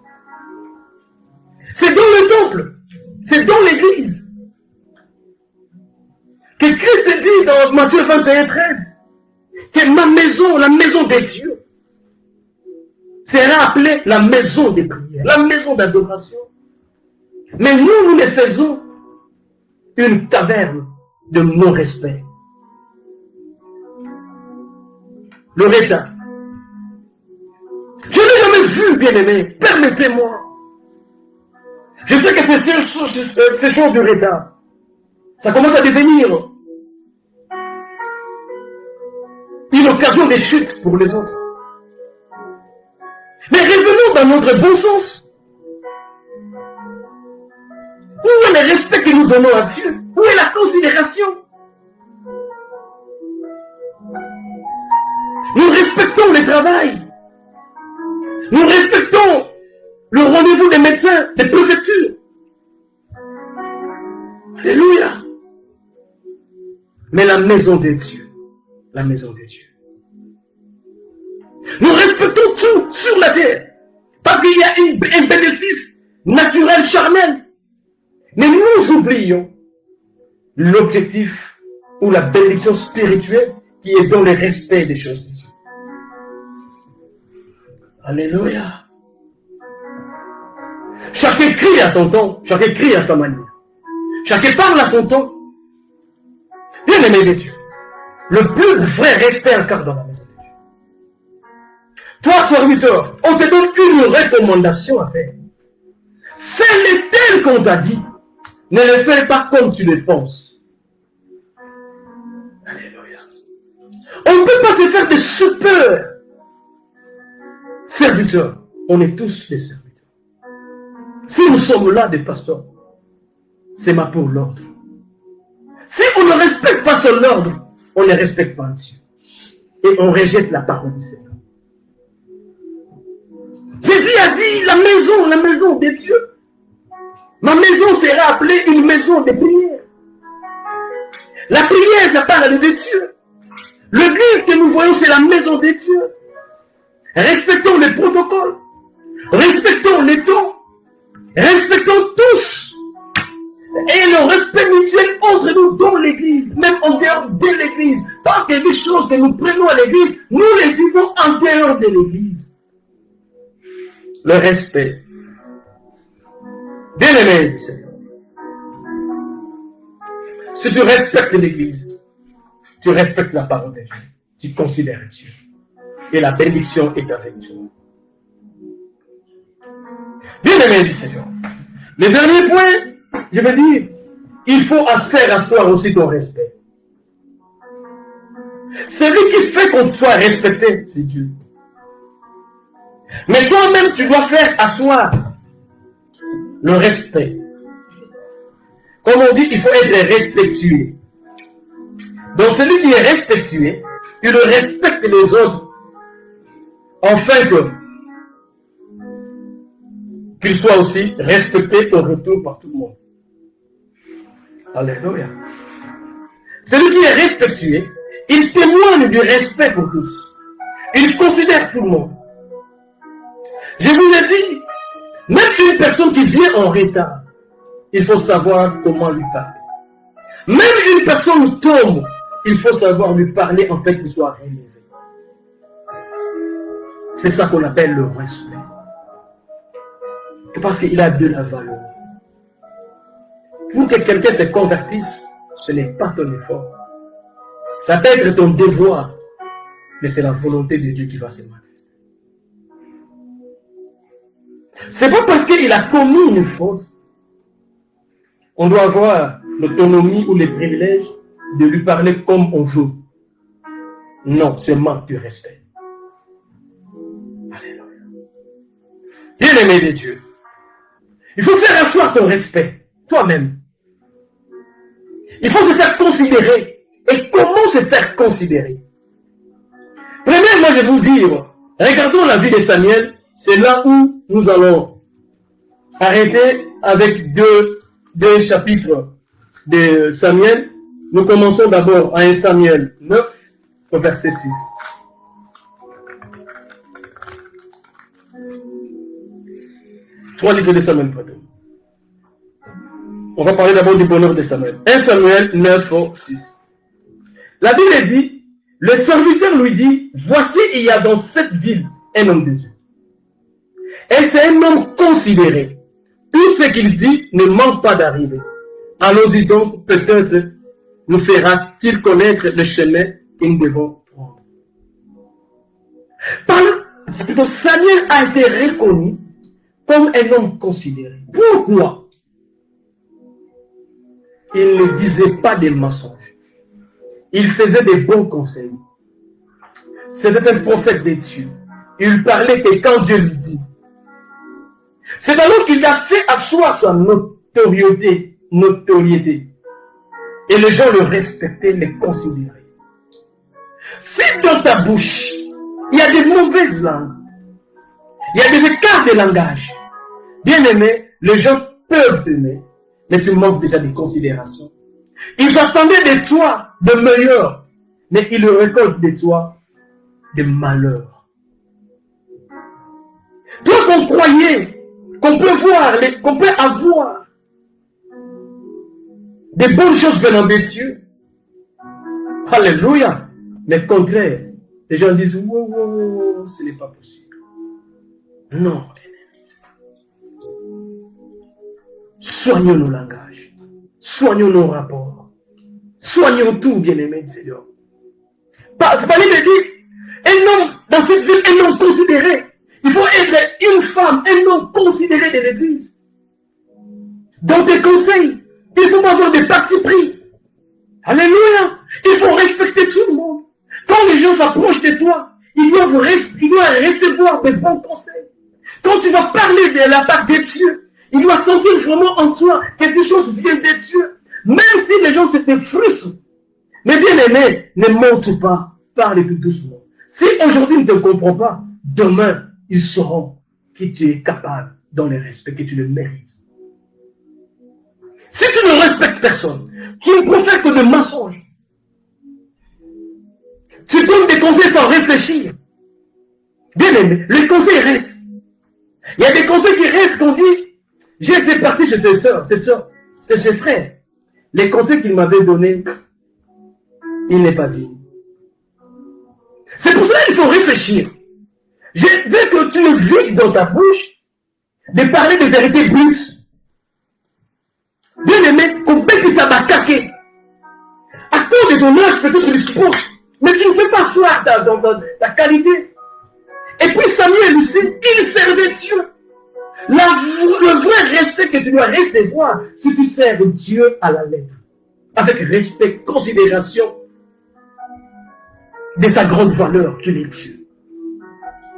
C'est dans le temple, c'est dans l'église, que Christ dit dans Matthieu 21, 13, que ma maison, la maison de Dieu, sera appelée la maison de prière, la maison d'adoration. Mais nous les faisons une taverne de non-respect. Le retard. Je n'ai jamais vu, bien-aimé, permettez-moi. Je sais que ces choses du retard, ça commence à devenir occasion de chute pour les autres. Mais revenons dans notre bon sens. Où est le respect que nous donnons à Dieu? Où est la considération? Nous respectons le travail. Nous respectons le rendez-vous des médecins, des préfectures. Alléluia. Mais la maison de Dieu, la maison de Dieu. Nous respectons tout sur la terre. Parce qu'il y a un bénéfice naturel, charnel. Mais nous oublions l'objectif ou la bénédiction spirituelle qui est dans le respect des choses de Dieu. Alléluia. Chacun crie à son temps, chacun crie à sa manière. Chacun parle à son temps. Bien aimé de Dieu, le plus vrai respect encore dans la maison de Dieu. Toi, serviteur, on te donne une recommandation à faire. Fais-le tel qu'on t'a dit. Ne le fais pas comme tu le penses. Alléluia. On ne peut pas se faire des super serviteurs. On est tous des serviteurs. Si nous sommes là des pasteurs, c'est ma pour l'ordre. Si on ne respecte pas son ordre, on ne respecte pas Dieu. Et on rejette la parole du Seigneur. Jésus a dit, la maison de Dieu. Ma maison sera appelée une maison de prière. La prière, ça parle de Dieu. L'église que nous voyons, c'est la maison de Dieu. Respectons les protocoles. Respectons les temps. Respectons tous. Et le respect mutuel entre nous dans l'église, même en dehors de l'église. Parce qu'il y a des choses que nous prenons à l'église, nous les vivons en dehors de l'église. Le respect. Bien aimé du Seigneur. Si tu respectes l'église, tu respectes la parole de Dieu. Tu considères Dieu. Et la bénédiction est avec toi. Bien aimé du Seigneur. Le dernier point, je veux dire, il faut faire asseoir aussi ton respect. Celui qui fait qu'on soit respecté, c'est Dieu. Mais toi-même, tu dois faire asseoir le respect. Comme on dit, il faut être respectueux. Donc celui qui est respectueux, il respecte les autres, afin qu'il soit aussi respecté au retour par tout le monde. Alléluia. Celui qui est respectueux, il témoigne du respect pour tous. Il considère tout le monde. Je vous ai dit, même une personne qui vient en retard, il faut savoir comment lui parler. Même une personne tombe, il faut savoir lui parler en fait qu'il soit relevé. C'est ça qu'on appelle le respect. Parce qu'il a de la valeur. Pour que quelqu'un se convertisse, ce n'est pas ton effort. Ça peut être ton devoir, mais c'est la volonté de Dieu qui va se manifester. C'est pas parce qu'il a commis une faute, on doit avoir l'autonomie ou les privilèges de lui parler comme on veut. Non, c'est manque de respect. Alléluia. Bien aimé de Dieu, il faut faire asseoir ton respect, toi-même. Il faut se faire considérer. Et comment se faire considérer? Premièrement, je vais vous dire, regardons la vie de Samuel, c'est là où nous allons arrêter avec deux chapitres de Samuel. Nous commençons d'abord à 1 Samuel 9, au verset 6. Trois livres de Samuel, pardon. On va parler d'abord du bonheur de Samuel. 1 Samuel 9, 6. La Bible dit, le serviteur lui dit, voici il y a dans cette ville un homme de Dieu. Et c'est un homme considéré. Tout ce qu'il dit ne manque pas d'arriver. Allons-y donc, peut-être nous fera-t-il connaître le chemin que nous devons prendre. Samuel a été reconnu comme un homme considéré. Pourquoi? Il ne disait pas des mensonges. Il faisait des bons conseils. C'était un prophète de Dieu. Il parlait que quand Dieu lui dit. C'est alors qu'il a fait asseoir sa notoriété. Et les gens le respectaient, le considéraient. Si dans ta bouche, il y a des mauvaises langues, il y a des écarts de langage, bien aimé, les gens peuvent t'aimer, mais tu manques déjà de considération. Ils attendaient de toi de meilleur, mais ils récoltent de toi des malheurs. Toi qu'on croyait qu'on peut voir, qu'on peut avoir des bonnes choses venant de Dieu. Alléluia. Mais contraire, les gens disent, wow, ce n'est pas possible. Non, soignons nos langages, soignons nos rapports, soignons tout, bien-aimé du Seigneur. C'est pas lui de dire, un homme dans cette ville, un homme considéré. Il faut être une femme, un homme considéré de l'église. Dans tes conseils, il faut avoir des partis pris. Alléluia. Il faut respecter tout le monde. Quand les gens s'approchent de toi, ils doivent recevoir des bons conseils. Quand tu vas parler de la part de Dieu, il doit sentir vraiment en toi que quelque chose vient de Dieu. Même si les gens se te frustrent. Mais bien aimé, ne monte pas. Parle plus doucement. Si aujourd'hui ils ne te comprennent pas, demain, ils sauront que tu es capable dans le respect, que tu le mérites. Si tu ne respectes personne, tu es prophète de mensonges. Tu donnes des conseils sans réfléchir. Bien aimé, les conseils restent. Il y a des conseils qui restent qu'on dit, j'ai été parti chez cette soeur, c'est ses frères. Les conseils qu'il m'avait donnés, il n'est pas dit. C'est pour cela qu'il faut réfléchir. Je veux que tu évites dans ta bouche de parler de vérité brute. Bien aimé, qu'on peut que ça va caquer. À cause de ton âge, peut-être il se pose. Mais tu ne fais pas asseoir ta qualité. Et puis Samuel aussi, il servait Dieu. Le vrai respect que tu dois recevoir, c'est que tu sers Dieu à la lettre. Avec respect, considération de sa grande valeur qu'il est Dieu.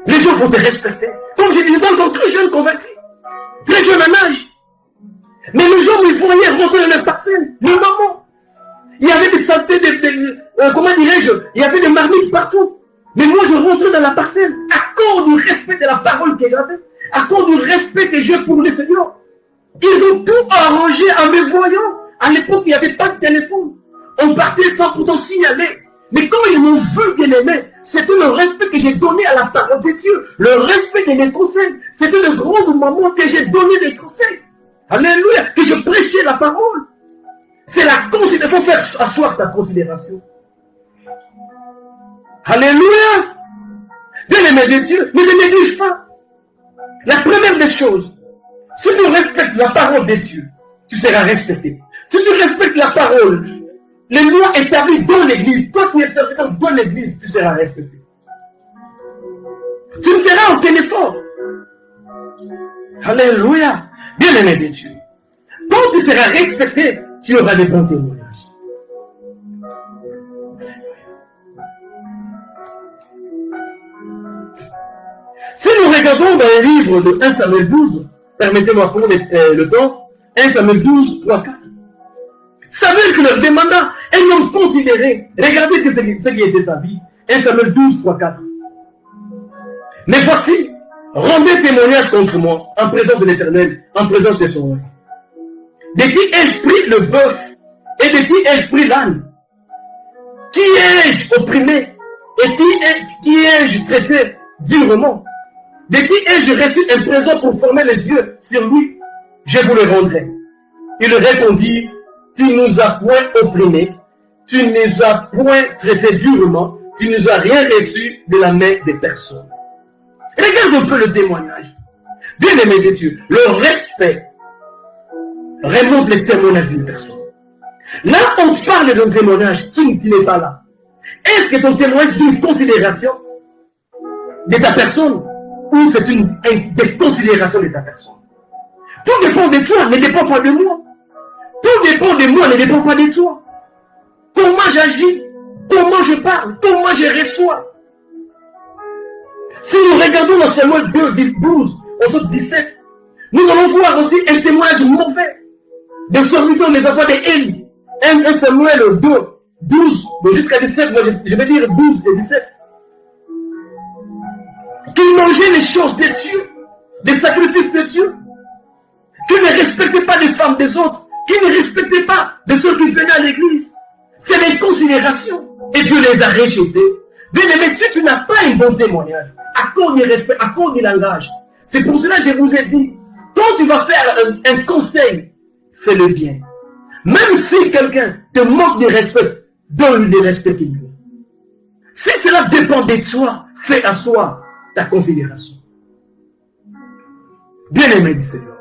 Les gens vont te respecter. Comme j'ai dit, encore très jeune converti. Très jeune en âge. Mais les gens me voyaient rentrer dans leur parcelle. Les mamans. Il y avait des saletés, comment dirais-je, il y avait des marmites partout. Mais moi, je rentrais dans la parcelle à cause du respect de la parole que j'avais, à cause du respect que j'ai pour le Seigneur. Ils ont tout arrangé en me voyant. À l'époque, il n'y avait pas de téléphone. On partait sans pourtant signaler. Mais quand ils m'ont vu, bien aimé, c'était le respect que j'ai donné à la parole de Dieu. Le respect de mes conseils. C'était le grand moment que j'ai donné des conseils. Alléluia. Que je prêchais la parole. C'est la considération. Il faut faire asseoir ta considération. Alléluia. Bien aimé de Dieu, ne te néglige pas. La première des choses, si tu respectes la parole de Dieu, tu seras respecté. Si tu respectes la parole, les lois établies dans l'église, toi qui es serviteur dans l'église, tu seras respecté. Tu ne feras aucun effort. Alléluia. Bien aimé de Dieu. Quand tu seras respecté, tu auras des bons témoignages. Si nous regardons dans les livres de 1 Samuel 12, permettez-moi pour le temps, 1 Samuel 12, 3, 4. Samuel qui leur demanda un homme considéré. Regardez ce qui était sa vie. 1 Samuel 12, 3, 4. Mais voici, rendez témoignage contre moi, en présence de l'Éternel, en présence de son roi. De qui ai-je pris le bœuf et de qui ai-je pris l'âne? Qui ai-je opprimé et qui ai-je traité durement? De qui ai-je reçu un présent pour former les yeux sur lui? Je vous le rendrai. Il répondit, tu nous as point opprimés, tu nous as point traité durement, tu nous as rien reçu de la main des personnes. Regarde un peu le témoignage. Bien aimé de Dieu, le respect remonte le témoignage d'une personne. Là, on parle d'un témoignage, tu n'es pas là. Est-ce que ton témoignage est une considération de ta personne ou c'est une déconsidération de ta personne? Tout dépend de toi, ne dépend pas de moi. Tout dépend de moi, ne dépend pas de toi. Comment j'agis, comment je parle, comment je reçois. Si nous regardons dans Samuel 2, 10, 12, au sort 17, nous allons voir aussi un témoignage mauvais de serviteurs des enfants d'Élie. 1 Samuel 2, 12 jusqu'à 17, moi je vais dire 12 et 17. Qui mangeaient les choses de Dieu, des sacrifices de Dieu, qui ne respectaient pas les femmes des autres, qui ne respectaient pas de ceux qui venaient à l'église. C'est des considérations. Et Dieu les a rejetés. Bien aimé, si tu n'as pas un bon témoignage, accorde du respect, accorde du langage. C'est pour cela que je vous ai dit, quand tu vas faire un conseil, fais-le bien. Même si quelqu'un te manque de respect, donne-lui le respect qu'il veut. Si cela dépend de toi, fais asseoir ta considération. Bien aimé du Seigneur.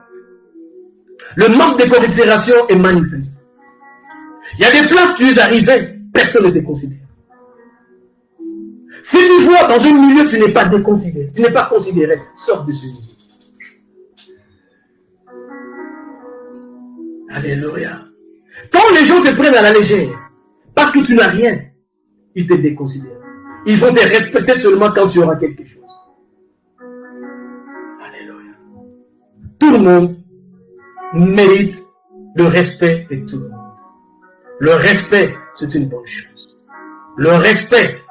Le manque de considération est manifeste. Il y a des places où tu es arrivé, personne ne te considère. Si tu vois dans un milieu tu n'es pas déconsidéré, tu n'es pas considéré, sors de ce milieu. Alléluia. Quand les gens te prennent à la légère, parce que tu n'as rien, ils te déconsidèrent. Ils vont te respecter seulement quand tu auras quelque chose. Alléluia. Tout le monde mérite le respect de tout le monde. Le respect, c'est une bonne chose. Le respect,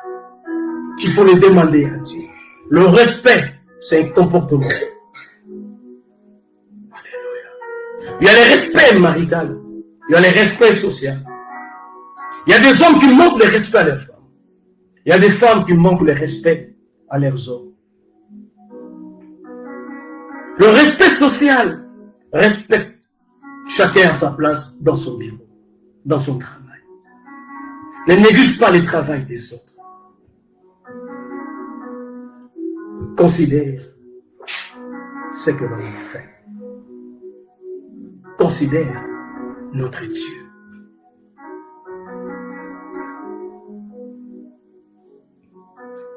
il faut le demander à Dieu. Le respect, c'est un comportement. Alléluia. Il y a le respect marital. Il y a le respect social. Il y a des hommes qui manquent le respect à leurs femmes. Il y a des femmes qui manquent le respect à leurs hommes. Le respect social respecte chacun à sa place dans son bureau, dans son travail. Ne néglige pas le travail des autres. Considère ce que l'on fait. Considère notre Dieu.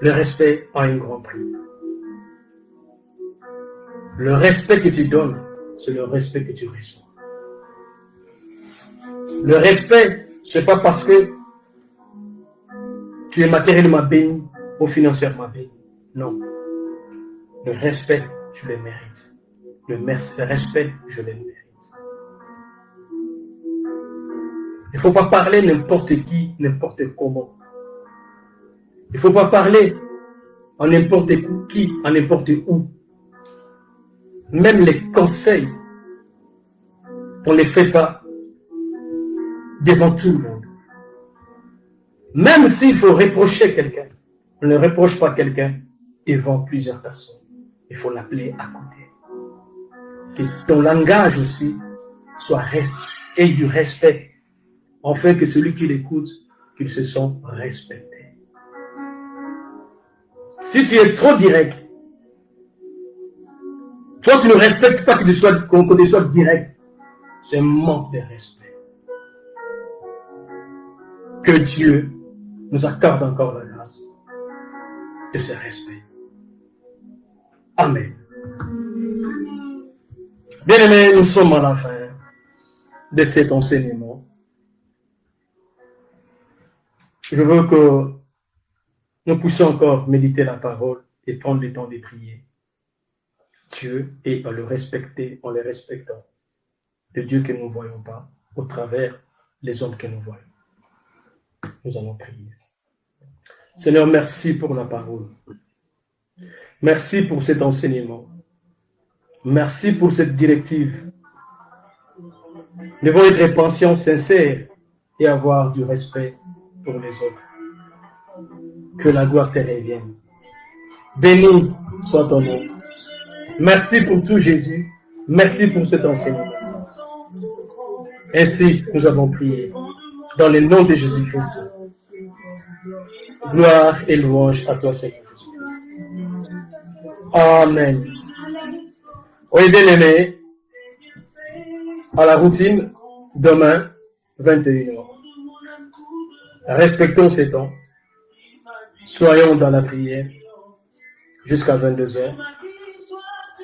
Le respect a un grand prix. Le respect que tu donnes, c'est le respect que tu reçois. Le respect, c'est pas parce que tu es matériellement béni ou financièrement béni. Non. Le respect, tu le mérites. Le respect, je le mérite. Il ne faut pas parler n'importe qui, n'importe comment. Il ne faut pas parler en n'importe qui, en n'importe où. Même les conseils, on ne les fait pas devant tout le monde. Même s'il faut reprocher quelqu'un, on ne reproche pas quelqu'un devant plusieurs personnes. Il faut l'appeler à côté. Que ton langage aussi soit et du respect, afin que celui qui l'écoute, qu'il se sente respecté. Si tu es trop direct, toi tu ne respectes pas qu'on te soit direct, c'est un manque de respect. Que Dieu nous accorde encore la grâce de ce respect. Amen. Bien-aimés, nous sommes à la fin de cet enseignement. Je veux que nous puissions encore méditer la parole et prendre le temps de prier Dieu et en le respectant, le Dieu que nous ne voyons pas, au travers les hommes que nous voyons. Nous allons prier. Seigneur, merci pour la parole. Merci pour cet enseignement. Merci pour cette directive. Nous devons être patients, sincères et avoir du respect pour les autres. Que la gloire te revienne. Béni soit ton nom. Merci pour tout, Jésus. Merci pour cet enseignement. Ainsi, nous avons prié. Dans le nom de Jésus-Christ. Gloire et louange à toi, Seigneur Jésus-Christ. Amen. Oui, bien aimé, à la routine, demain, 21h. Respectons ces temps. Soyons dans la prière jusqu'à 22h.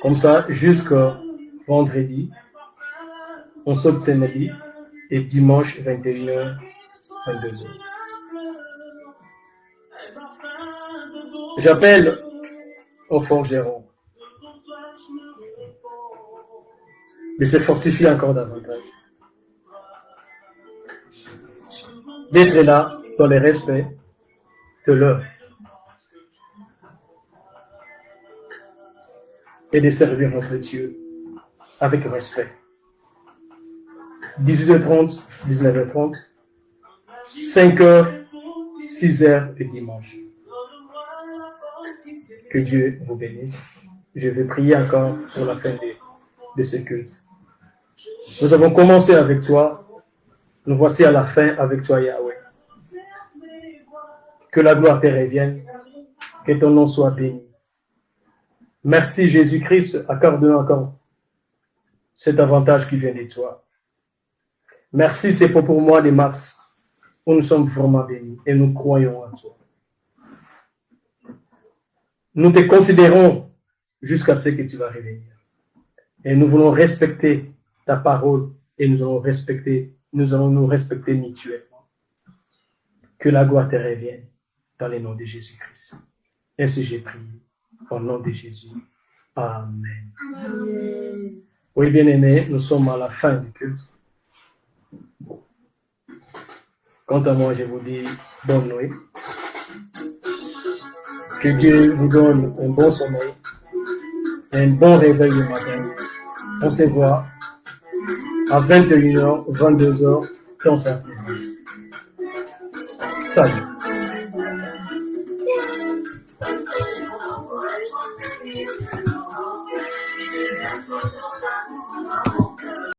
Comme ça, jusqu'à vendredi, on saute samedi et dimanche 21h, 22h. J'appelle au forgeron de se fortifier encore davantage, d'être là dans le respect de l'heure et de servir notre Dieu avec respect. 18h30, 19h30, 5h, 6h et dimanche. Que Dieu vous bénisse. Je vais prier encore pour la fin de ce culte. Nous avons commencé avec toi. Nous voici à la fin avec toi, Yahweh. Que la gloire te revienne. Que ton nom soit béni. Merci Jésus-Christ. Accorde-nous encore cet avantage qui vient de toi. Merci, c'est pour moi de mars où nous sommes vraiment bénis et nous croyons en toi. Nous te considérons jusqu'à ce que tu vas revenir. Et nous voulons respecter ta parole et nous allons nous respecter mutuellement. Que la gloire te revienne dans le nom de Jésus-Christ. Ainsi j'ai prié au nom de Jésus. Amen. Amen. Oui, bien-aimés, nous sommes à la fin du culte. Quant à moi, je vous dis bonne nuit. Que Dieu vous donne un bon sommeil, un bon réveil le matin. On se voit à 21h, 22h dans sa présence. Salut.